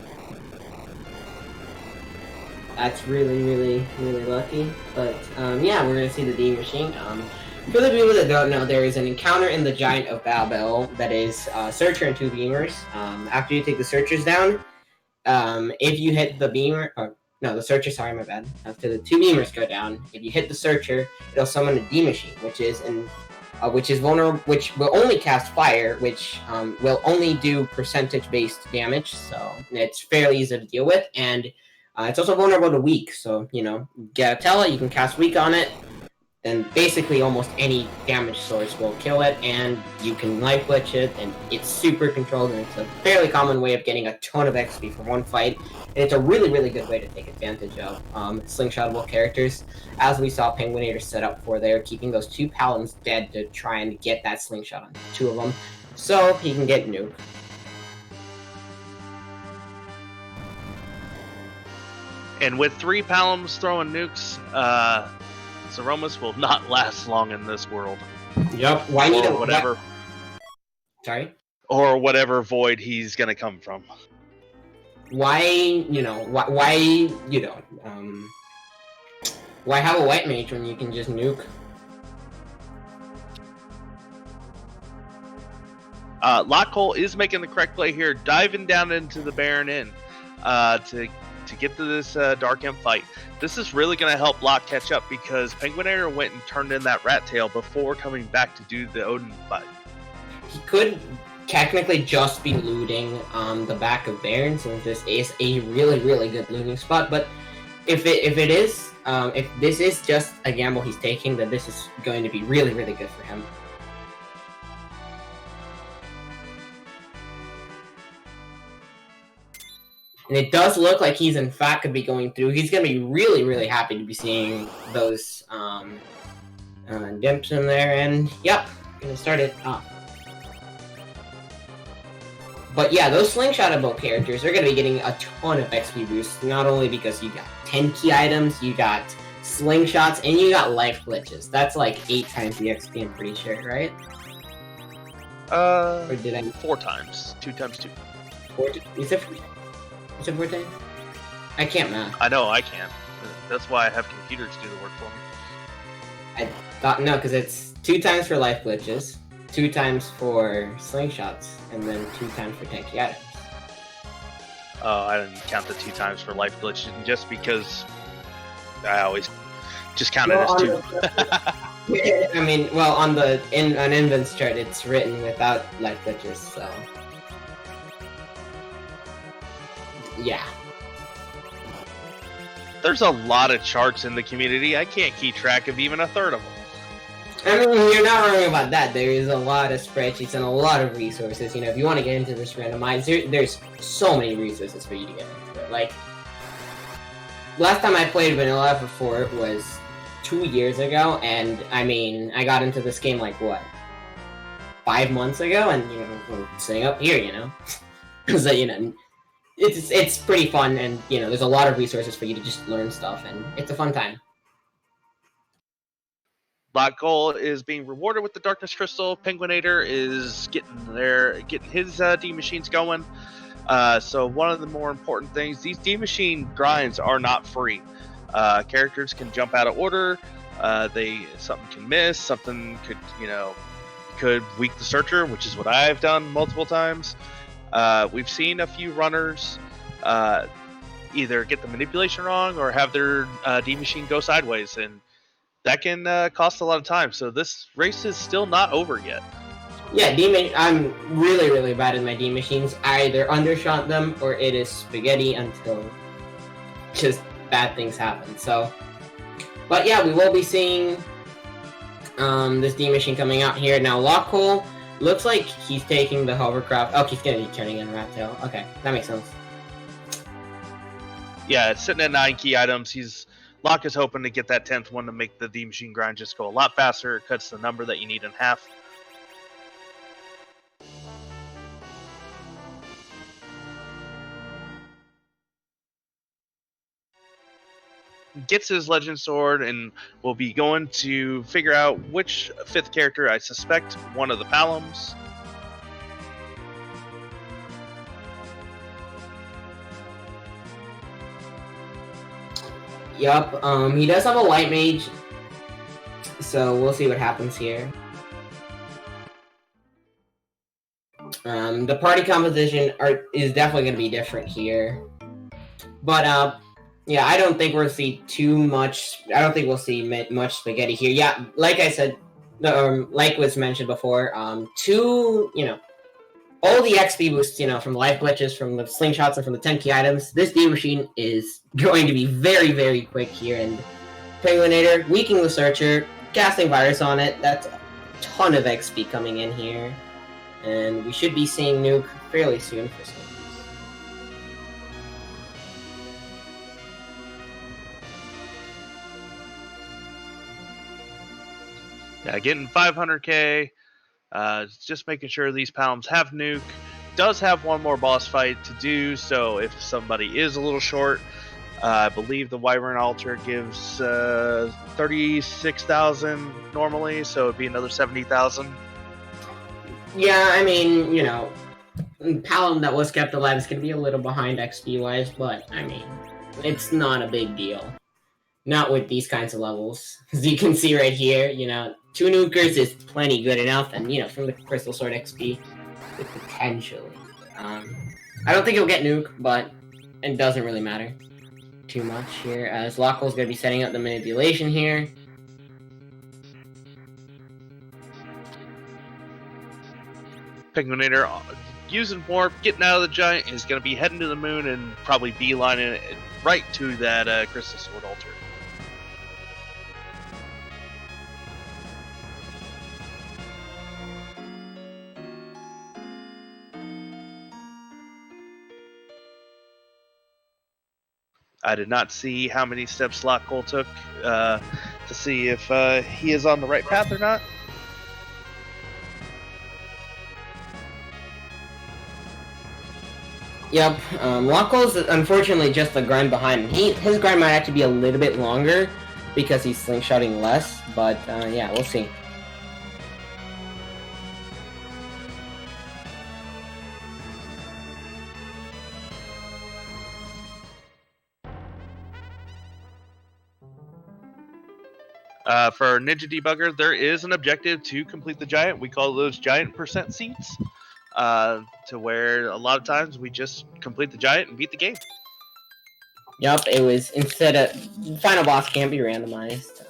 That's really, really, really lucky. But yeah, we're gonna see the D-Machine. For the people that don't know, there is an encounter in the Giant of Babel that is Searcher and 2 Beamers. After you take the Searchers down, if you hit the Beamer, no, the Searcher, sorry, my bad. After the 2 Beamers go down, if you hit the Searcher, it'll summon a D-Machine, which is vulnerable, which will only cast Fire, which will only do percentage-based damage, so it's fairly easy to deal with, and it's also vulnerable to Weak, so, you know, get a Tela, you can cast Weak on it, then basically almost any damage source will kill it, and you can life glitch it, and it's super controlled, and it's a fairly common way of getting a ton of XP for one fight, and it's a really, really good way to take advantage of slingshotable characters, as we saw penguin8r set up for there, keeping those 2 Paladins dead to try and get that slingshot on 2 of them, so he can get nuked. And with 3 Paladins throwing nukes, Threemus will not last long in this world. Yep. Why need whatever? Sorry. Or whatever void he's gonna come from. Why, you know, why you don't? Why have a white mage when you can just nuke? LockeCole is making the correct play here, diving down into the Baron Inn to get to this Dark Imp fight. This is really going to help Locke catch up because penguin8r went and turned in that rat tail before coming back to do the Odin fight. He could technically just be looting the back of Baron, since this is a really, really good looting spot, but if this is just a gamble he's taking, then this is going to be really, really good for him. And it does look like he's in fact going to be going through. He's going to be really, really happy to be seeing those dimps in there. And yep, going to start it off. But yeah, those slingshotable characters are going to be getting a ton of XP boosts. Not only because you got 10 key items, you got slingshots, and you got life glitches. That's like 8 times the XP, I'm pretty sure, right? Or did I? 4 times. 2 times 2. 4, is it 4? Is it 4 times? I can't math. I know, I can't. That's why I have computers do the work for me. I thought, no, because it's 2 times for life glitches, 2 times for slingshots, and then 2 times for 10 key items. Oh, I didn't count the 2 times for life glitches, just because I always just count it as 2. I mean, well, on Invent's chart, it's written without life glitches, so... yeah. There's a lot of charts in the community. I can't keep track of even a third of them. I mean, you're not wrong about that. There is a lot of spreadsheets and a lot of resources. You know, if you want to get into this randomized, there's so many resources for you to get into it. Like, last time I played Vanilla FF4 was 2 years ago, and I mean, I got into this game like, what, 5 months ago? And, you know, we're sitting up here, you know? So, you know... It's pretty fun, and you know there's a lot of resources for you to just learn stuff, and it's a fun time. LockeCole is being rewarded with the Darkness Crystal. penguin8r is getting his D machines going. So one of the more important things, these D machine grinds are not free. Characters can jump out of order. Something can miss. Something could weak the Searcher, which is what I've done multiple times. We've seen a few runners either get the manipulation wrong or have their D-Machine go sideways, and that can cost a lot of time. So this race is still not over yet. Yeah, I'm really, really bad at my D machines. I either undershot them or it is spaghetti until just bad things happen. So, but yeah, we will be seeing this D machine coming out here now. LockeCole looks like he's taking the hovercraft. Oh, he's gonna be turning in Rat Tail. Okay, that makes sense. Yeah, it's sitting at 9 key items. Locke is hoping to get that 10th one to make the D machine grind just go a lot faster. It cuts the number that you need in half. Gets his legend sword and will be going to figure out which 5th character. I suspect one of the Palums. Yup, he does have a white mage, so we'll see what happens here. The party composition is definitely going to be different here, but yeah, I don't think we'll see too much. I don't think we'll see much spaghetti here. Yeah, like I said, like was mentioned before, all the XP boosts, from the life glitches, from the slingshots, and from the 10 key items, this D machine is going to be very, very quick here. And penguin8r, weakening the searcher, casting virus on it. That's a ton of XP coming in here. And we should be seeing Nuke fairly soon for some. Yeah, getting 500k. Just making sure these Palms have Nuke. Does have one more boss fight to do, so if somebody is a little short, I believe the Wyvern Altar gives 36,000 normally, so it'd be another 70,000. Yeah, I mean, Palom that was kept alive is going to be a little behind XP-wise, but, I mean, it's not a big deal. Not with these kinds of levels. As you can see right here, 2 nukers is plenty good enough, and, from the Crystal Sword XP, potentially. I don't think he'll get nuke, but it doesn't really matter too much here, as LockeCole's going to be setting up the manipulation here. penguin8r using warp, getting out of the giant, is going to be heading to the moon and probably beelining it right to that Crystal Sword altar. I did not see how many steps LockeCole took to see if he is on the right path or not. Yep, LockeCole's unfortunately just the grind behind him. His grind might actually be a little bit longer because he's slingshotting less, but yeah, we'll see. For Ninja Debugger, there is an objective to complete the giant. We call those giant percent seats, to where a lot of times we just complete the giant and beat the game. Yup, it was instead of final boss can't be randomized,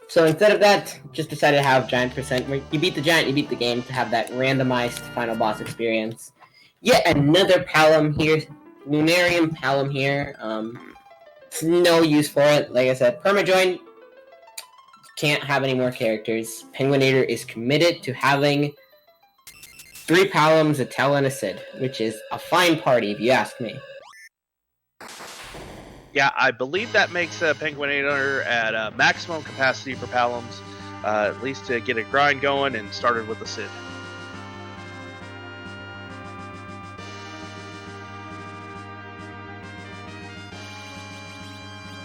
so instead of that, just decided to have giant percent where you beat the giant, you beat the game, to have that randomized final boss experience. Yet another Palom here, Lunarium Palom here. No use for it. Like I said, permajoin can't have any more characters. penguin8r is committed to having 3 Paloms, a Tel, and a Sid, which is a fine party if you ask me. Yeah, I believe that makes penguin8r at maximum capacity for Paloms, at least to get a grind going, and started with the Sid.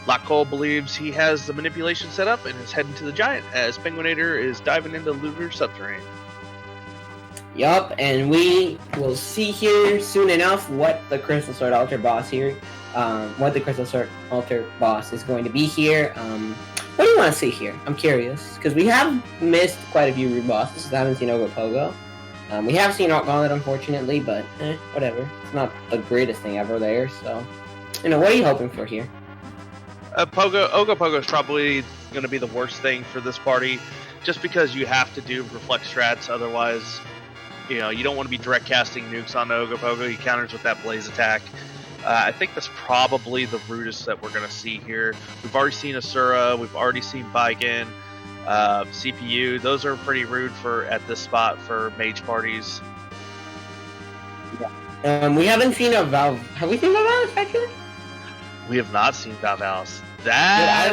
LockeCole believes he has the manipulation set up and is heading to the giant as penguin8r is diving into Lunar Subterranean. Yup, and we will see here soon enough what the Crystal Sword Altar boss here, what the Crystal Sword Altar boss is going to be here. What do you want to see here? I'm curious, because we have missed quite a few rude bosses. I haven't seen Ogopogo. We have seen Rock Gauntlet, unfortunately, but whatever. It's not the greatest thing ever there, so, what are you hoping for here? Ogopogo is probably going to be the worst thing for this party. just because you have to do reflect strats, otherwise, you know, you don't want to be direct casting nukes on Ogopogo. He counters with that blaze attack. I think that's probably the rudest that we're going to see here. We've already seen Asura, we've already seen Baigen, CPU. Those are pretty rude for at this spot for mage parties. We haven't seen a Valve. Have we seen a Valve actually? We have not seen Valvalis. I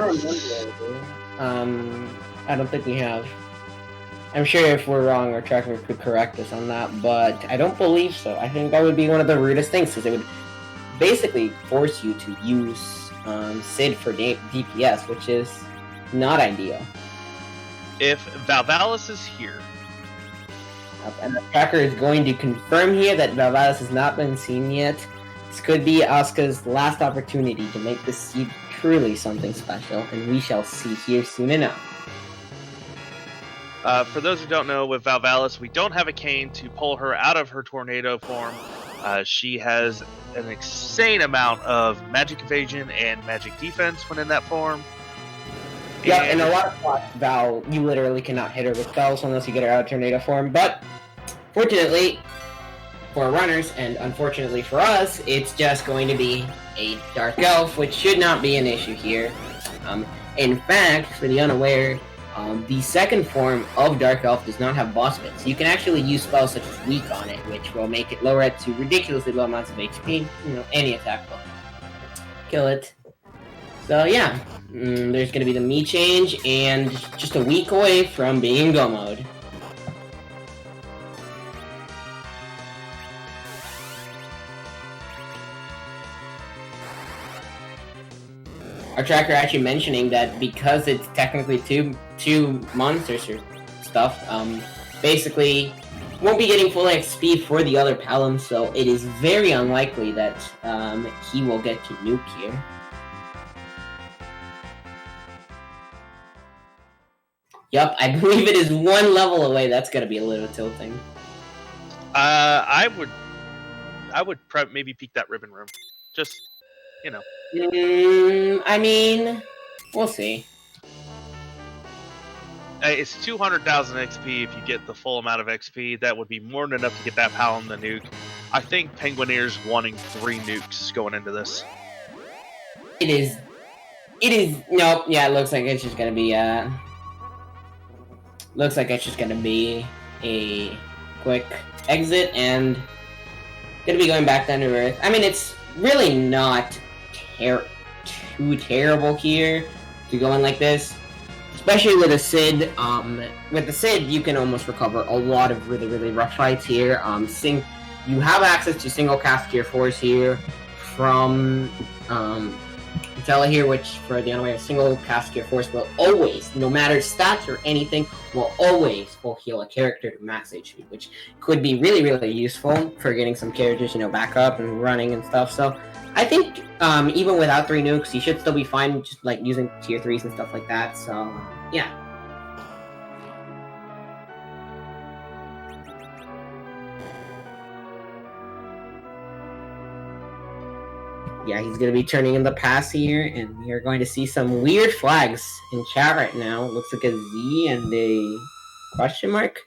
remember. I don't think we have. I'm sure if we're wrong, our tracker could correct us on that, but I don't believe so. I think that would be one of the rudest things, because it would basically force you to use Sid for DPS, which is not ideal. If Valvalis is here, and the tracker is going to confirm here that Valvalis has not been seen yet, this could be Asuka's last opportunity to make this seed truly something special, and we shall see here soon enough. For those who don't know, with Valvalis, we don't have a cane to pull her out of her tornado form. She has an insane amount of magic evasion and magic defense when in that form. Yeah, in a lot of spots, Val, you literally cannot hit her with spells unless you get her out of tornado form, but fortunately for runners, and unfortunately for us, it's just going to be a Dark Elf, which should not be an issue here. In fact, for the unaware, the second form of Dark Elf does not have boss bits. You can actually use spells such as Weak on it, which will make it lower it to ridiculously low amounts of HP. You know, any attack will kill it. So yeah, there's going to be the me change, and just a week away from being in go mode. Our tracker actually mentioning that because it's technically two monsters or stuff, basically won't be getting full XP for the other Palom, so it is very unlikely that he will get to nuke here. Yup, I believe it is one level away. That's gonna be a little tilting. I would maybe peek that ribbon room. Just, you know. I mean, we'll see. It's 200,000 XP if you get the full amount of XP. That would be more than enough to get that Palom the nuke. I think penguin8r's wanting 3 nukes going into this. It is. Nope. Yeah, it looks like it's just gonna be looks like it's just gonna be a quick exit and gonna be going back down to Earth. I mean, it's really not too terrible here to go in like this, especially with a Sid. With the Sid, you can almost recover a lot of really rough fights here. You have access to single cast tier 4s here from Zella here, which for the unaware, single cast tier 4s will always, no matter stats or anything, will always full heal a character to max HP, which could be really useful for getting some characters, you know, back up and running and stuff. So I think even without 3 nukes, you should still be fine, just like using tier 3s and stuff like that. So yeah. Yeah, he's going to be turning in the pass here, and we are going to see some weird flags in chat right now. It looks like a Z and a question mark.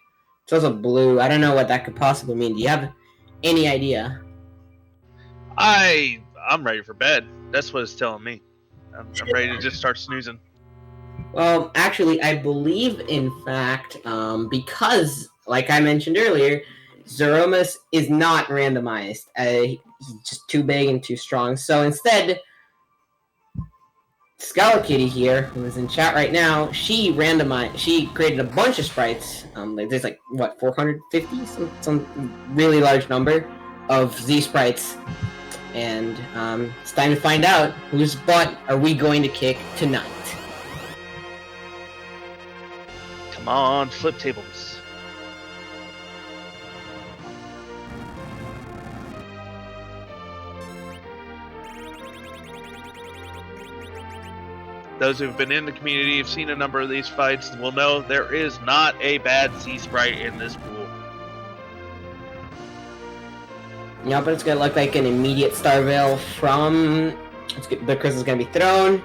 It's also blue. I don't know what that could possibly mean. Do you have any idea? I'm ready for bed. That's what it's telling me. I'm ready to just start snoozing. Well, actually, I believe, in fact, because, like I mentioned earlier, Threemus is not randomized. He's just too big and too strong. So instead, Skellakitty here, who is in chat right now, she created a bunch of sprites. There's like, what, 450? Some really large number of Z sprites. And it's time to find out whose butt are we going to kick tonight. Come on, flip tables. Those who've been in the community have seen a number of these fights will know there is not a bad Z sprite in this pool. Yeah, but it's gonna look like an immediate Star Veil from the crystal's gonna be thrown.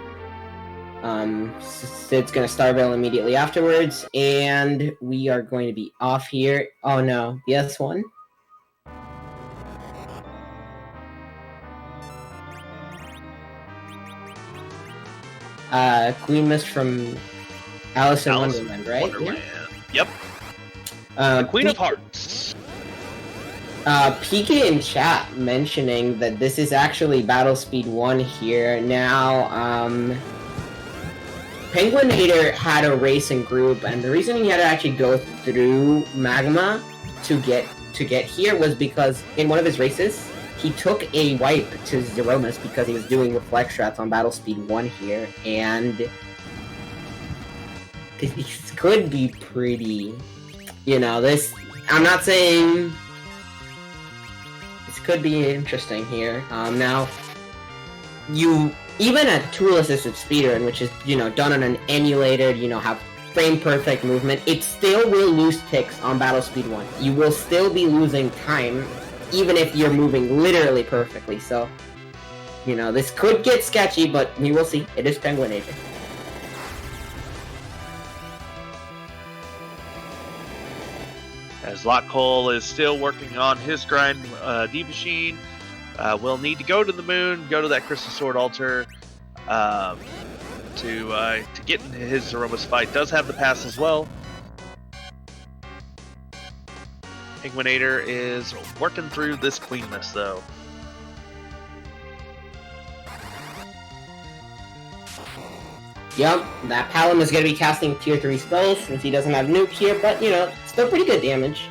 Sid's gonna Starveil immediately afterwards, and we are going to be off here. Oh no, yes one. Threemus from Alice in Wonderland, right? Wonderland. Yeah. Yep. Queen of Hearts. PK in chat mentioning that this is actually Battle Speed 1 here. Now, penguin8r had a racing group, and the reason he had to actually go through Magma to get here was because in one of his races, he took a wipe to Threemus because he was doing reflex strats on Battle Speed 1 here, and this could be pretty, this, I'm not saying, this could be interesting here. Now, even a tool-assisted speedrun, which is, done on an emulator, have frame-perfect movement, it still will lose ticks on Battle Speed 1. You will still be losing time, even if you're moving literally perfectly, so, this could get sketchy, but we will see. It is penguin8r. As LockeCole is still working on his grind D-Machine, will need to go to the moon, go to that Crystal Sword altar to get into his Threemus fight. Does have the pass as well. penguin8r is working through this Queenless though. Yep, that Palom is going to be casting tier 3 spells since he doesn't have nuke here, but, still pretty good damage.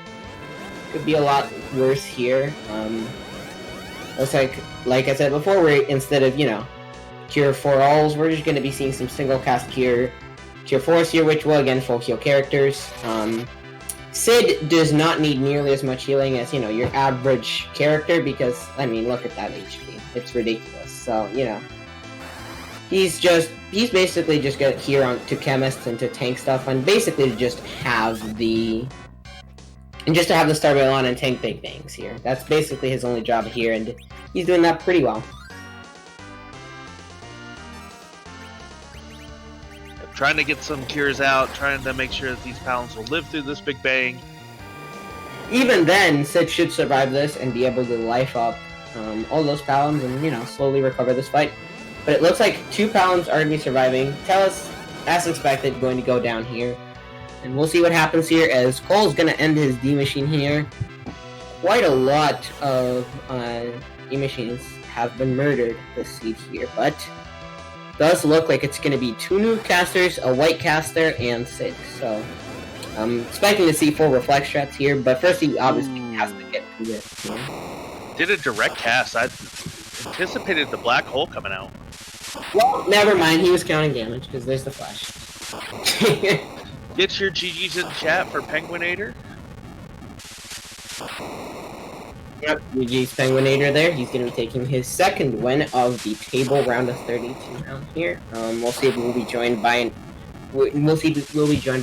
Could be a lot worse here. Looks like I said before, we're, instead of, Cure 4 alls, we're just going to be seeing some single cast Cure 4s here, which will, again, full heal characters. Sid does not need nearly as much healing as, your average character, because, look at that HP. It's ridiculous. So, he's basically just got here on to chemists and to tank stuff, and basically to just have the Starveil on and tank big things here. That's basically his only job here, and he's doing that pretty well. Trying to get some cures out, trying to make sure that these Palons will live through this big bang. Even then, Sid should survive this and be able to life up all those Palons and, slowly recover this fight. But it looks like 2 Palons are going to be surviving. Tellus, as expected, going to go down here. And we'll see what happens here as Cole's going to end his D-Machine here. Quite a lot of D-Machines have been murdered this seed here, but does look like it's going to be 2 new casters, a white caster, and Sid. So I'm expecting to see 4 reflex strats here, but first he obviously has to get through this. Did a direct cast. I anticipated the black hole coming out. Well, never mind. He was counting damage because there's the flash. Get your GGs in chat for penguin8r. Yep, GG's penguin8r there. He's going to be taking his second win of the table round of 32 round here. We'll see if we'll be joined by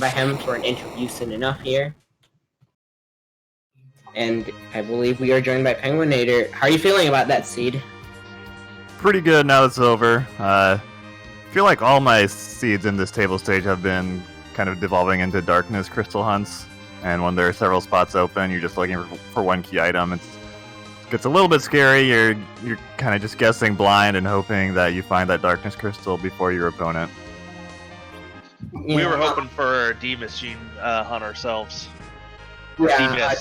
him for an interview soon enough here. And I believe we are joined by penguin8r. How are you feeling about that seed? Pretty good now it's over. I feel like all my seeds in this table stage have been kind of devolving into darkness crystal hunts, and when there are several spots open, you're just looking for one key item. It gets a little bit scary. You're kind of just guessing blind and hoping that you find that darkness crystal before your opponent. Yeah. We were hoping for a D-Machine hunt ourselves. Yeah.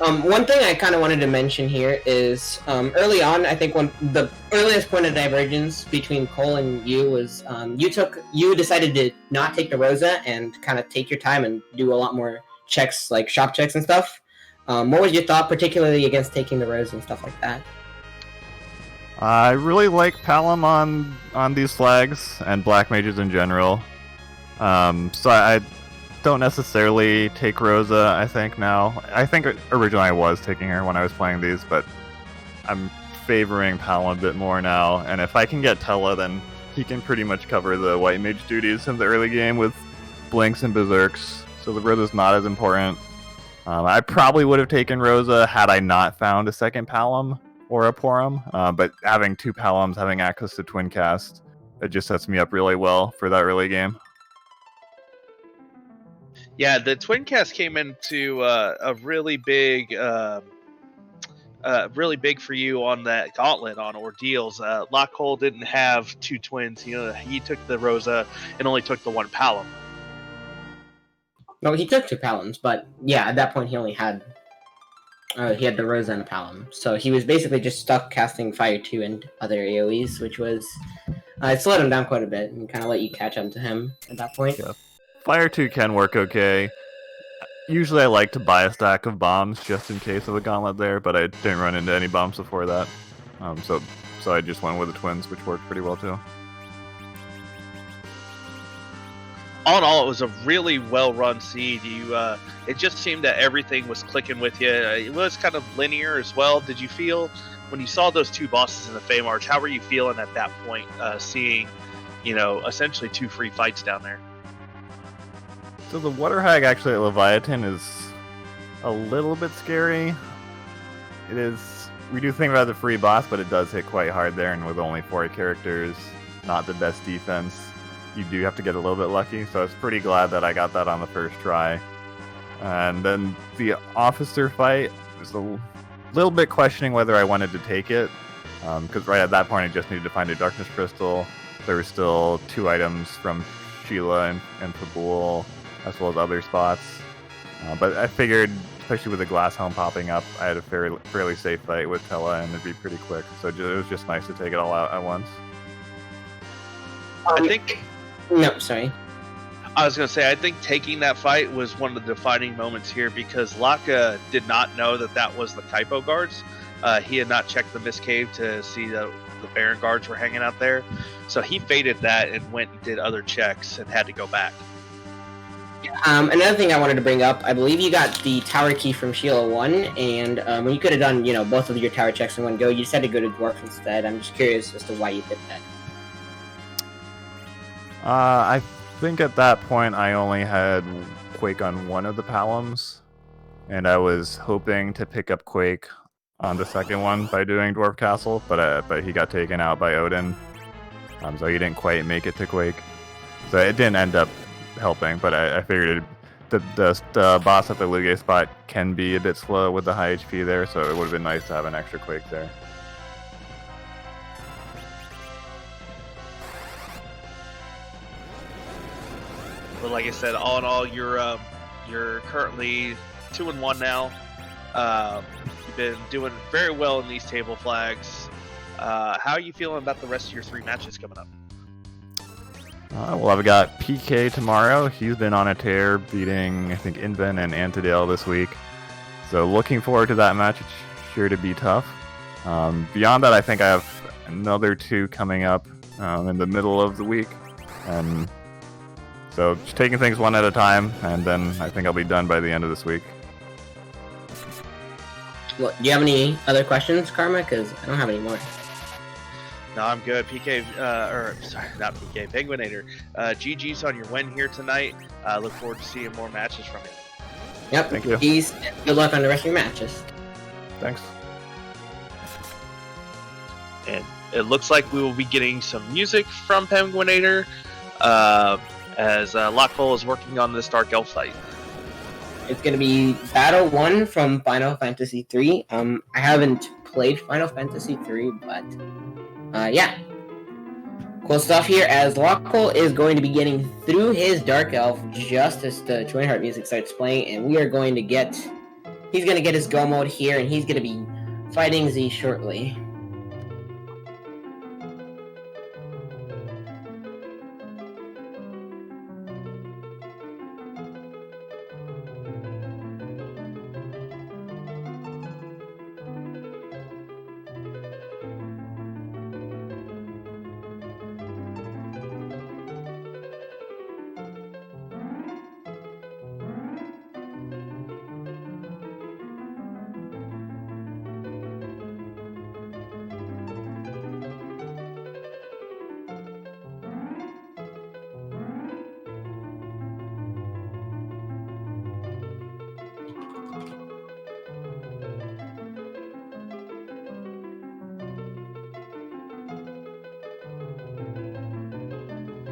One thing I kind of wanted to mention here is early on, I think when the earliest point of divergence between Cole and you was you decided to not take the Rosa and kind of take your time and do a lot more checks, like shop checks and stuff. What was your thought, particularly against taking the Rosa and stuff like that? I really like Palom on these flags and black mages in general. So I don't necessarily take Rosa, I think, now. I think originally I was taking her when I was playing these, but I'm favoring Palom a bit more now. And if I can get Tella, then he can pretty much cover the white mage duties in the early game with blinks and berserks, so the Rosa's not as important. I probably would have taken Rosa had I not found a second Palom or a Porum, but having 2 Paloms, having access to Twin Cast, it just sets me up really well for that early game. Yeah, the twin cast came into a really big for you on that gauntlet on ordeals. LockeCole didn't have two twins. He took the Rosa and only took the one Palom. No, he took 2 Palams, but yeah, at that point he only had the Rosa and a Palom. So he was basically just stuck casting Fire 2 and other AoEs, which was it slowed him down quite a bit and kind of let you catch up to him at that point. Yeah. Fire 2 can work okay. Usually I like to buy a stack of bombs just in case of a gauntlet there, but I didn't run into any bombs before that. So I just went with the twins, which worked pretty well too. All in all, it was a really well-run seed. It just seemed that everything was clicking with you. It was kind of linear as well. Did you feel when you saw those 2 bosses in the Fey March? How were you feeling at that point, seeing, essentially 2 free fights down there? So the water hag actually at Leviathan is a little bit scary. It is. We do think about the free boss, but it does hit quite hard there, and with only 4 characters, not the best defense. You do have to get a little bit lucky, so I was pretty glad that I got that on the first try. And then the officer fight was a little bit questioning whether I wanted to take it, because right at that point I just needed to find a darkness crystal. There were still 2 items from Sheila and Kabul, as well as other spots. But I figured, especially with the glass helm popping up, I had a fairly safe fight with Tella, and it'd be pretty quick. So it was just nice to take it all out at once. I think... No, sorry. I was going to say, I think taking that fight was one of the defining moments here, because Laka did not know that was the Kaipo guards. He had not checked the Mist Cave to see the Baron guards were hanging out there. So he faded that and went and did other checks and had to go back. Another thing I wanted to bring up, I believe you got the tower key from Sheila 1, and when you could have done, both of your tower checks in one go, you just had to go to Dwarf instead. I'm just curious as to why you did that. I think at that point I only had Quake on one of the Paloms, and I was hoping to pick up Quake on the second one by doing Dwarf Castle, but he got taken out by Odin, so he didn't quite make it to Quake. So it didn't end up helping, but I figured the boss at the Luge spot can be a bit slow with the high HP there, so it would have been nice to have an extra Quake there. But like I said, all in all, you're currently 2-1 now. You've been doing very well in these table flags. How are you feeling about the rest of your 3 matches coming up? Well, I've got PK tomorrow. He's been on a tear, beating, I think, Inven and Antidale this week. So looking forward to that match. It's sure to be tough. Beyond that, I think I have another 2 coming up in the middle of the week. And so just taking things one at a time, and then I think I'll be done by the end of this week. Well, do you have any other questions, Karma? Because I don't have any more. No, I'm good. PK, sorry, not PK, Penguin8r. GG's on your win here tonight. Look forward to seeing more matches from you. Yep. Thank you. Peace. Good luck on the rest of your matches. Thanks. And it looks like we will be getting some music from Penguin8r as LockeCole is working on this Dark Elf fight. It's going to be Battle 1 from Final Fantasy 3. I haven't played Final Fantasy 3, but yeah. Cool stuff here, as LockeCole is going to be getting through his Dark Elf just as the Twin Heart music starts playing, and we are going to get... He's going to get his go mode here, and he's going to be fighting Z shortly.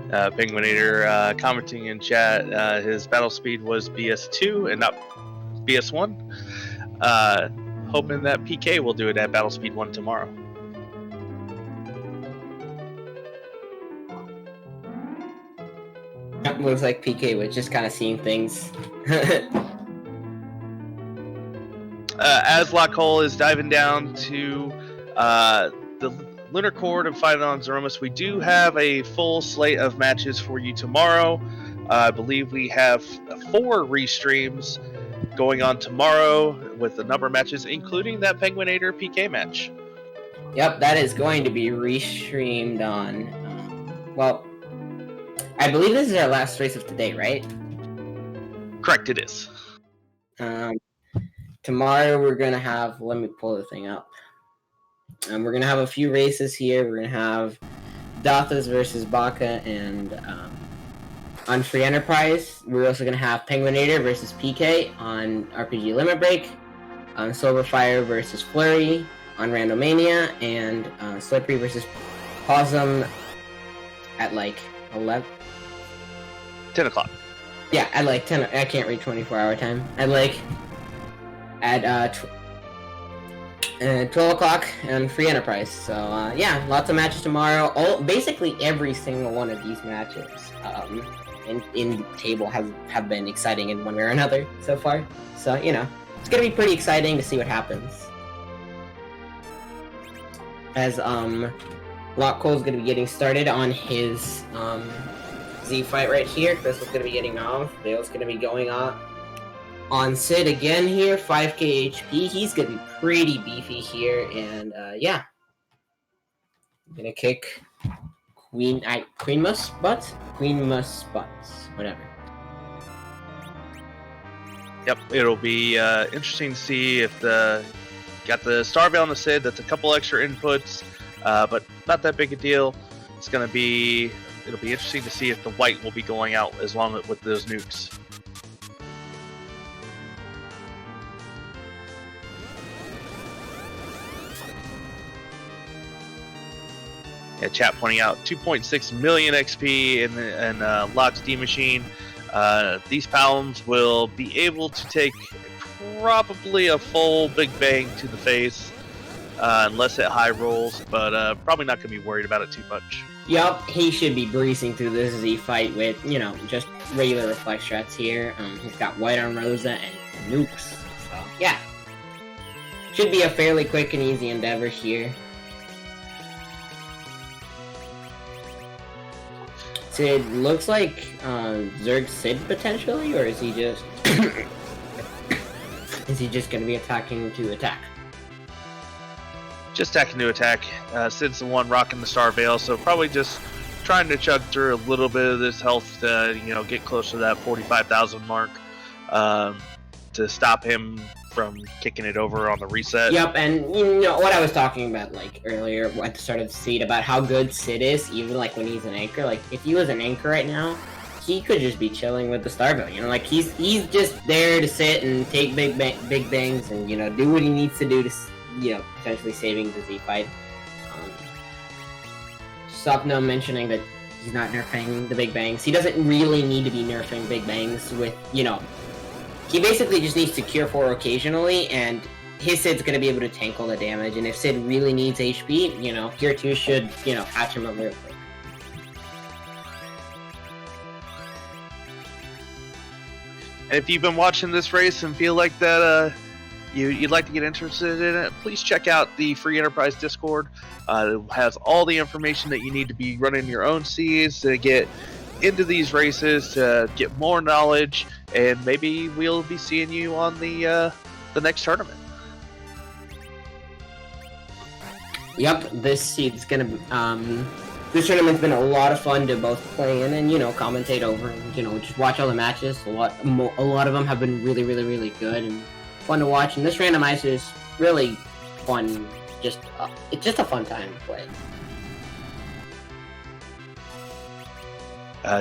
Penguin8r commenting in chat, his battle speed was BS2 and not BS1. Hoping that PK will do it at battle speed 1 tomorrow. It looks like PK was just kind of seeing things. As LockeCole is diving down to the Lunar Court and fighting on Threemus, we do have a full slate of matches for you tomorrow. I believe we have 4 restreams going on tomorrow with a number of matches, including that Penguin8r PK match. Yep, that is going to be restreamed on. Well, I believe this is our last race of today, right? Correct, it is. Tomorrow we're gonna have. Let me pull the thing up. We're gonna have a few races here. We're gonna have Dathas versus Baka, and on Free Enterprise, we're also gonna have Penguin8r versus PK on RPG Limit Break, on Silverfire versus Flurry on Randomania, and Slippery versus Possum at like 10 o'clock. Yeah, at like 10. I can't read 24-hour time. At 12 o'clock on Free Enterprise. So yeah, lots of matches tomorrow. Basically every single one of these matches in table have been exciting in one way or another so far. So it's gonna be pretty exciting to see what happens. As LockeCole's gonna be getting started on his Z fight right here. Chris is gonna be getting off. Dale's gonna be going off. On Sid again here, 5k HP. He's gonna be pretty beefy here, and yeah. I'm gonna kick Threemus butts, whatever. Yep, it'll be interesting to see if got the Starveil on the Sid. That's a couple extra inputs, but not that big a deal. It'll be interesting to see if the white will be going out as long with those nukes. Yeah, chat pointing out 2.6 million XP in Locke's D machine. These pounds will be able to take probably a full Big Bang to the face, unless it high rolls, but probably not going to be worried about it too much. Yup, he should be breezing through this Z fight with, just regular reflex strats here. He's got white on Rosa and nukes. So, yeah. Should be a fairly quick and easy endeavor here. Sid looks like Zerg Sid potentially, or is he just going to be attacking to attack? Just attacking to attack. Sid's the one rocking the Starveil, so probably just trying to chug through a little bit of this health to get close to that 45,000 mark to stop him from kicking it over on the reset. Yep, and what I was talking about earlier at the start of the seed about how good Sid is, even when he's an anchor. If he was an anchor right now, he could just be chilling with the Starveil. He's just there to sit and take big bangs and do what he needs to do to potentially saving the Z fight. Sopno mentioning that he's not nerfing the big bangs. He doesn't really need to be nerfing big bangs with he basically just needs to cure 4 occasionally, and his Sid's going to be able to tank all the damage, and if Sid really needs HP, Cure 2 should, patch him up real quick. And if you've been watching this race and feel like that you'd like to get interested in it, please check out the Free Enterprise Discord. It has all the information that you need to be running your own Cs to get into these races, to get more knowledge, and maybe we'll be seeing you on the next tournament. Yep, this tournament's been a lot of fun to both play in and commentate over, and just watch all the matches. A lot of them have been really, really, really good and fun to watch. And this randomizer is really fun. It's just a fun time to play.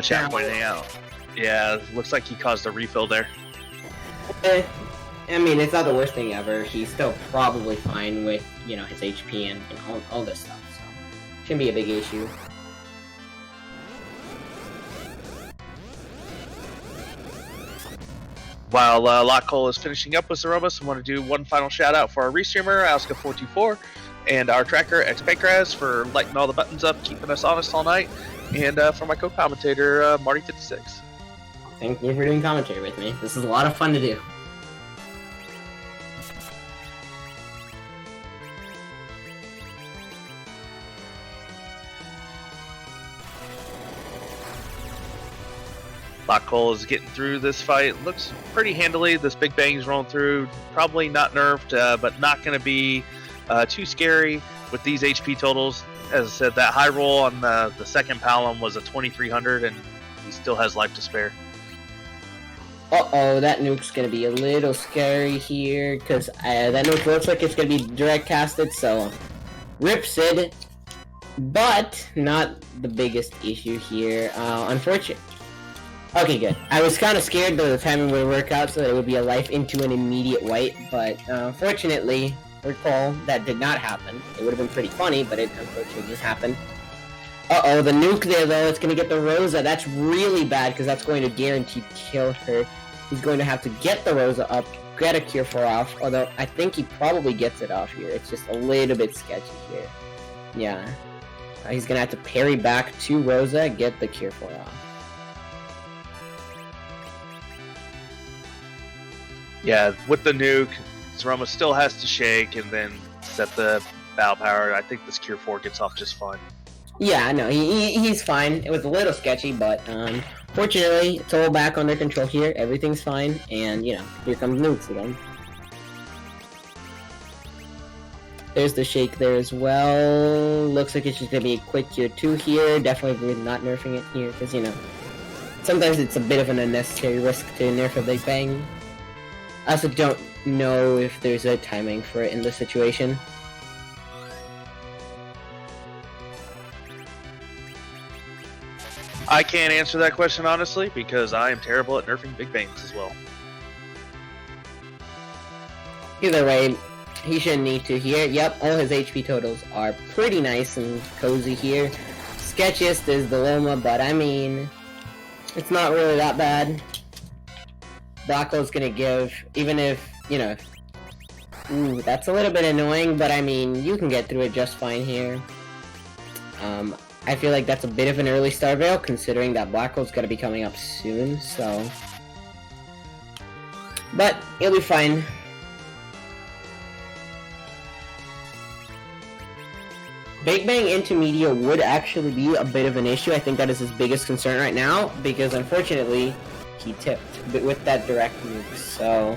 Chat pointing out. Yeah, looks like he caused a refill there. I mean, it's not the worst thing ever. He's still probably fine with, his HP and all this stuff, so shouldn't be a big issue. While LockeCole is finishing up with Threemus, I want to do one final shout out for our restreamer, Auska424, and our tracker, XPancras, for lighting all the buttons up, keeping us honest all night, and for my co-commentator, Marty56. Thank you for doing commentary with me. This is a lot of fun to do. LockeCole is getting through this fight. Looks pretty handily. This Big Bang's rolling through. Probably not nerfed, but not going to be too scary with these HP totals. As I said, that high roll on the second Palom was a 2300, and he still has life to spare. Uh-oh, that nuke's going to be a little scary here, because that nuke looks like it's going to be direct casted, so rip Sid. But not the biggest issue here. Unfortunately. Okay, good. I was kind of scared that the timing would work out so that it would be a life into an immediate wipe, but fortunately, recall, that did not happen. It would have been pretty funny, but it unfortunately just happened. Uh-oh, the nuke there, though, it's going to get the Rosa. That's really bad, because that's going to guarantee kill her. He's going to have to get the Rosa up, get a Cure 4 off, although I think he probably gets it off here. It's just a little bit sketchy here. Yeah. He's going to have to parry back to Rosa, get the Cure 4 off. Yeah, with the nuke, Threemus still has to shake and then set the battle power. I think this Cure 4 gets off just fine. Yeah, no, he's fine. It was a little sketchy, but fortunately, it's all back under control here. Everything's fine, and, you know, here comes nukes again. There's the shake there as well. Looks like it's just going to be a quick Cure 2 here. Definitely agree not nerfing it here, because, you know, sometimes it's a bit of an unnecessary risk to nerf a Big Bang. I also don't know if there's a timing for it in this situation. I can't answer that question honestly because I am terrible at nerfing Big Bangs as well. Either way, he shouldn't need to here. Yep, all his HP totals are pretty nice and cozy here. Sketchiest is the Loma, but I mean, it's not really that bad. Blacko's gonna give, even if, you know, ooh, that's a little bit annoying, but I mean, you can get through it just fine here. I feel like that's a bit of an early star veil, considering that Blacko's gonna be coming up soon, so... But, he'll be fine. Big Bang into Meteor would actually be a bit of an issue. I think that is his biggest concern right now, because unfortunately, he tipped but with that direct move, so...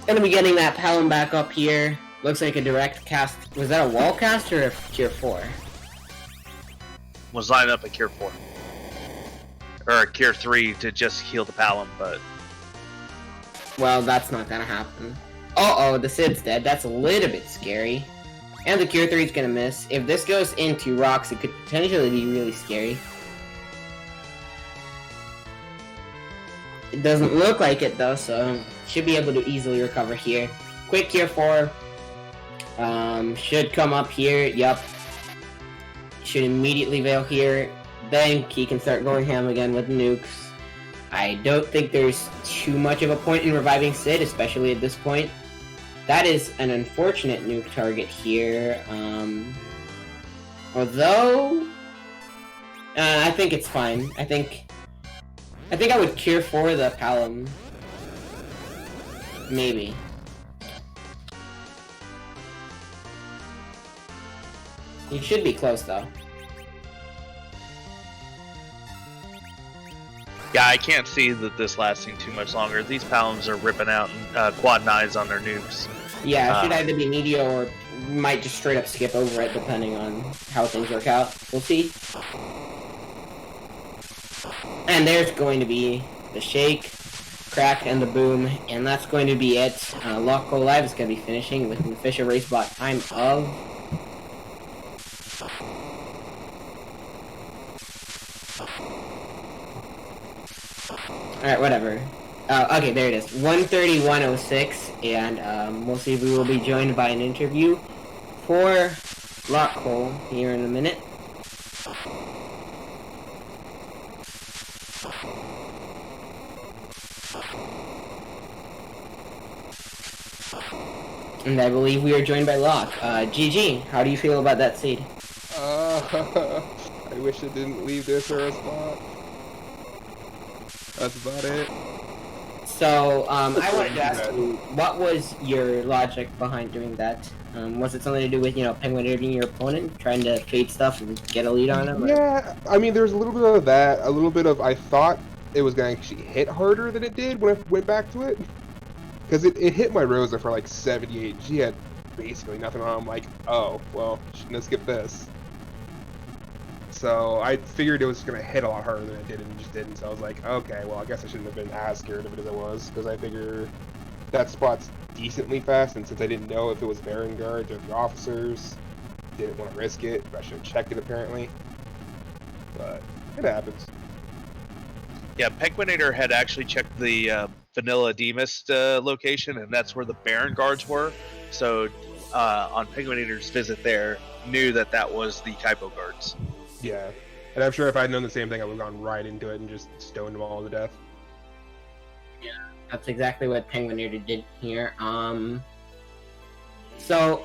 Gonna be getting that Palom back up here. Looks like a direct cast. Was that a wall cast or a Cure 4? Was lined up a Cure 4. Or a Cure 3 to just heal the Palom, but... Well, that's not gonna happen. Uh-oh, the Sid's dead. That's a little bit scary. And the Cure 3 is gonna miss. If this goes into rocks, it could potentially be really scary. It doesn't look like it though, so should be able to easily recover here. Quick Cure 4. Should come up here. Yup. Should immediately veil here. Then he can start going ham again with nukes. I don't think there's too much of a point in reviving Sid, especially at this point. That is an unfortunate nuke target here. Although... I think it's fine. I think I would Cure 4 the Palom. Maybe. You should be close, though. Yeah, I can't see that this lasting too much longer. These Paloms are ripping out quad 9s on their nukes. Yeah, it should either be Meteor or might just straight up skip over it, depending on how things work out. We'll see. And there's going to be the shake, crack, and the boom, and that's going to be it. LockeColeLive is going to be finishing with an official race bot time of... Alright, whatever. Okay, there it is. 13106, and we'll see if we will be joined by an interview for LockeCole here in a minute. And I believe we are joined by Locke. GG, how do you feel about that seed? I wish it didn't leave this or a spot. That's about it. So, I wanted to ask you, what was your logic behind doing that? Was it something to do with, penguin hitting your opponent, trying to fade stuff and get a lead on him? Yeah, I mean, there's a little bit of that, a little bit of I thought it was going to actually hit harder than it did when I went back to it. Because it hit my Rosa for like 78, she had basically nothing on. I'm like, oh, well, shouldn't have skipped this. So I figured it was going to hit a lot harder than it did, and it just didn't. So I was like, okay, well, I guess I shouldn't have been as scared of it as I was, because I figure that spot's decently fast, and since I didn't know if it was Baron Guards or the officers, didn't want to risk it. I should have checked it, apparently. But it happens. Yeah, penguin8r had actually checked the vanilla Threemus location, and that's where the Baron Guards were. So on penguin8r's visit there, knew that that was the Kaipo Guards. Yeah, and I'm sure if I'd known the same thing, I would have gone right into it and just stoned them all to death. Yeah, that's exactly what penguin8r did here. So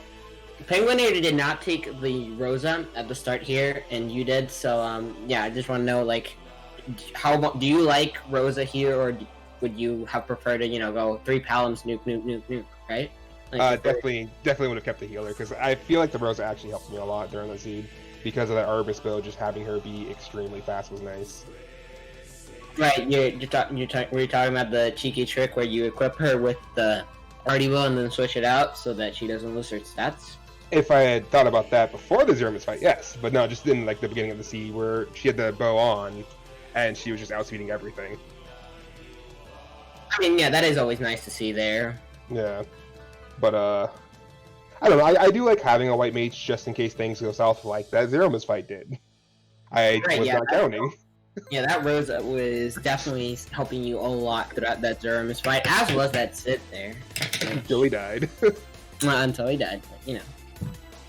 penguin8r did not take the Rosa at the start here, and you did. So yeah, I just want to know, like, how do you like Rosa here, or would you have preferred to, go 3 Palams, nuke, right? Like, Definitely would have kept the healer, because I feel like the Rosa actually helped me a lot during the seed. Because of that Arbus build, just having her be extremely fast was nice. Right, were you talking about the cheeky trick where you equip her with the Artie Will and then switch it out so that she doesn't lose her stats? If I had thought about that before the Threemus fight, yes. But no, just in like the beginning of the seed where she had the bow on, and she was just outspeeding everything. I mean, yeah, that is always nice to see there. Yeah. But, I don't know, I do like having a white mage just in case things go south like that Threemus fight did. I was not counting. Yeah, that Rosa was definitely helping you a lot throughout that Threemus fight, as was that Sid there. Until he died. Until he died, but,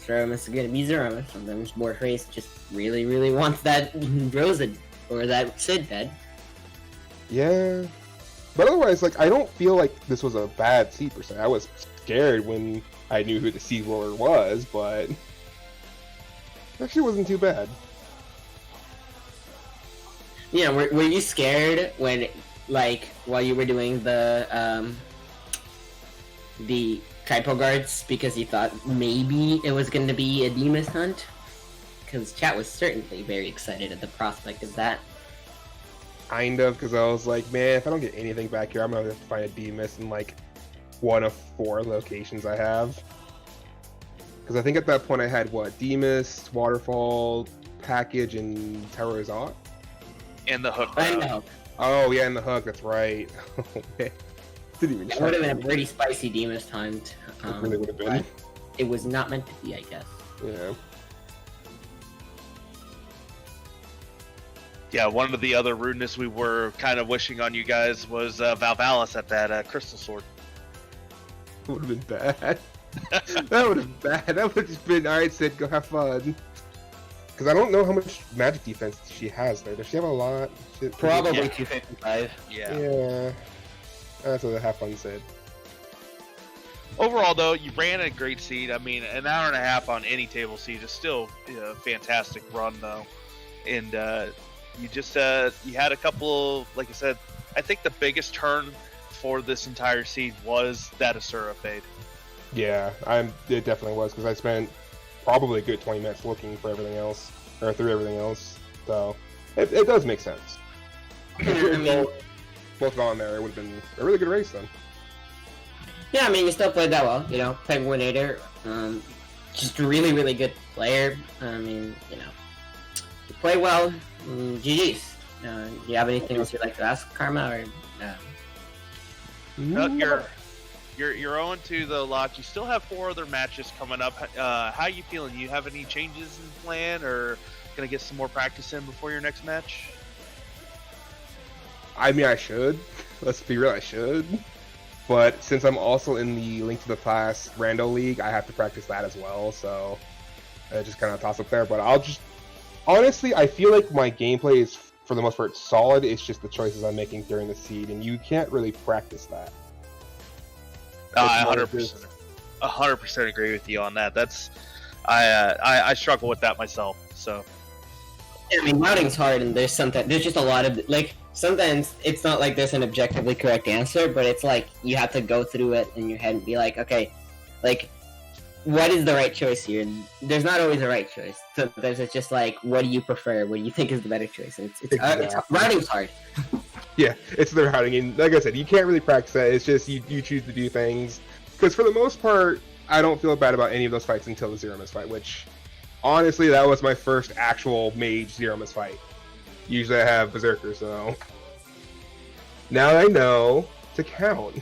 Threemus is gonna be Threemus. Sometimes Warface just really, really wants that Rosa or that Sid dead. Yeah. But otherwise, like, I don't feel like this was a bad seed per se. I was scared when I knew who the seed roller was, but it actually wasn't too bad. Yeah, were you scared when, like, while you were doing the Kaipo Guards because you thought maybe it was going to be a Threemus hunt? Because chat was certainly very excited at the prospect of that. Kind of, because I was like, man, if I don't get anything back here, I'm going to have to find a Threemus in, like, 1 of 4 locations I have. Because I think at that point I had, what, Threemus, Waterfall, Package, and Tower Azot? And the hook. And the hook. Oh, yeah, and the hook, that's right. Oh, man. Didn't even That would have been a pretty spicy Threemus timed. It really would have been. It was not meant to be, I guess. Yeah. Yeah, one of the other rudeness we were kind of wishing on you guys was Valvalis at that Crystal Sword. That would have been bad. That would have been bad. That would have just been, alright, Sid, go have fun. Because I don't know how much magic defense she has there. Does she have a lot? Probably Yeah. 255. Yeah. That's what have fun, Sid. Overall, though, you ran a great seed. I mean, an hour and a half on any table seed is still a fantastic run, though. And you just you had a couple, like I said, I think the biggest turn for this entire seed was that Asura fade. Yeah, it definitely was, because I spent probably a good 20 minutes looking for everything else, or through everything else. So it does make sense. I mean, Both gone there, it would have been a really good race then. yeah, I mean, you still played that well, penguin8r, just a really, really good player. I mean, you play well. GG's. Do you have anything else you'd like to ask, Karma, or You're 0-2 though, Locke. You still have 4 other matches coming up. How you feeling? You have any changes in plan, or gonna get some more practice in before your next match? I mean, I should. Let's be real, I should. But since I'm also in the Link to the Past Rando League, I have to practice that as well, so I just kind of toss up there. But I'll just... Honestly, I feel like my gameplay is, for the most part, solid. It's just the choices I'm making during the seed, and you can't really practice that. I 100% agree with you on that. That's I struggle with that myself. So I mean, routing's hard, and there's just a lot of like. Sometimes it's not like there's an objectively correct answer, but it's like you have to go through it in your head and be like, okay, like, what is the right choice here? And there's not always a right choice. Sometimes it's just like, what do you prefer? What do you think is the better choice? And routing's hard. Yeah, it's the routing, and like I said, you can't really practice that. It's just you choose to do things. Because for the most part, I don't feel bad about any of those fights until the Threemus fight, which, honestly, that was my first actual mage Threemus fight. Usually I have Berserker, so... Now I know to count.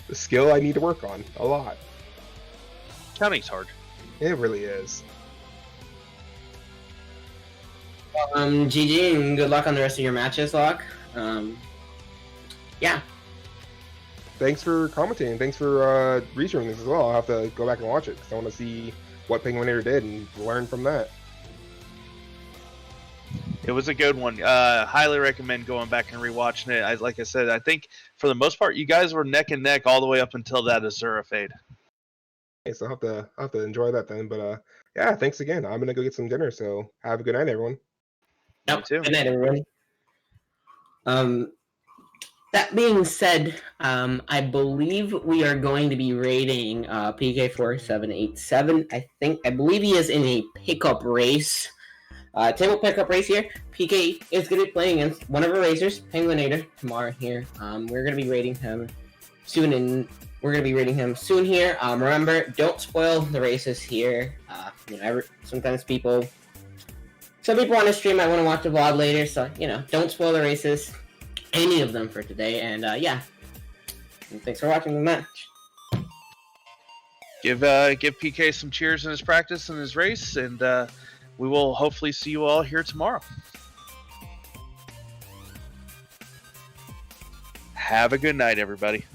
The skill I need to work on, a lot. counting's hard. It really is. GG, and good luck on the rest of your matches, Locke. Yeah. Thanks for commenting, and thanks for researching this as well. I'll have to go back and watch it, because I want to see what penguin8r did and learn from that. It was a good one. Highly recommend going back and rewatching it. Like I said, I think for the most part, you guys were neck and neck all the way up until that Azura fade. Okay, so I'll have to enjoy that then. But yeah, thanks again. I'm gonna go get some dinner. So have a good night, everyone. Yep. too. Good night, everybody. That being said, I believe we are going to be rating PK4787. I believe he is in a pickup race. Table pickup race here. PK is going to be playing against one of our racers, penguin8r, tomorrow here. We're going to be rating him soon, here. Remember, don't spoil the races here. Sometimes some people want to stream. I want to watch the vlog later, so don't spoil the races, any of them for today. And yeah, and thanks for watching the match. Give PK some cheers in his practice and his race, and we will hopefully see you all here tomorrow. Have a good night, everybody.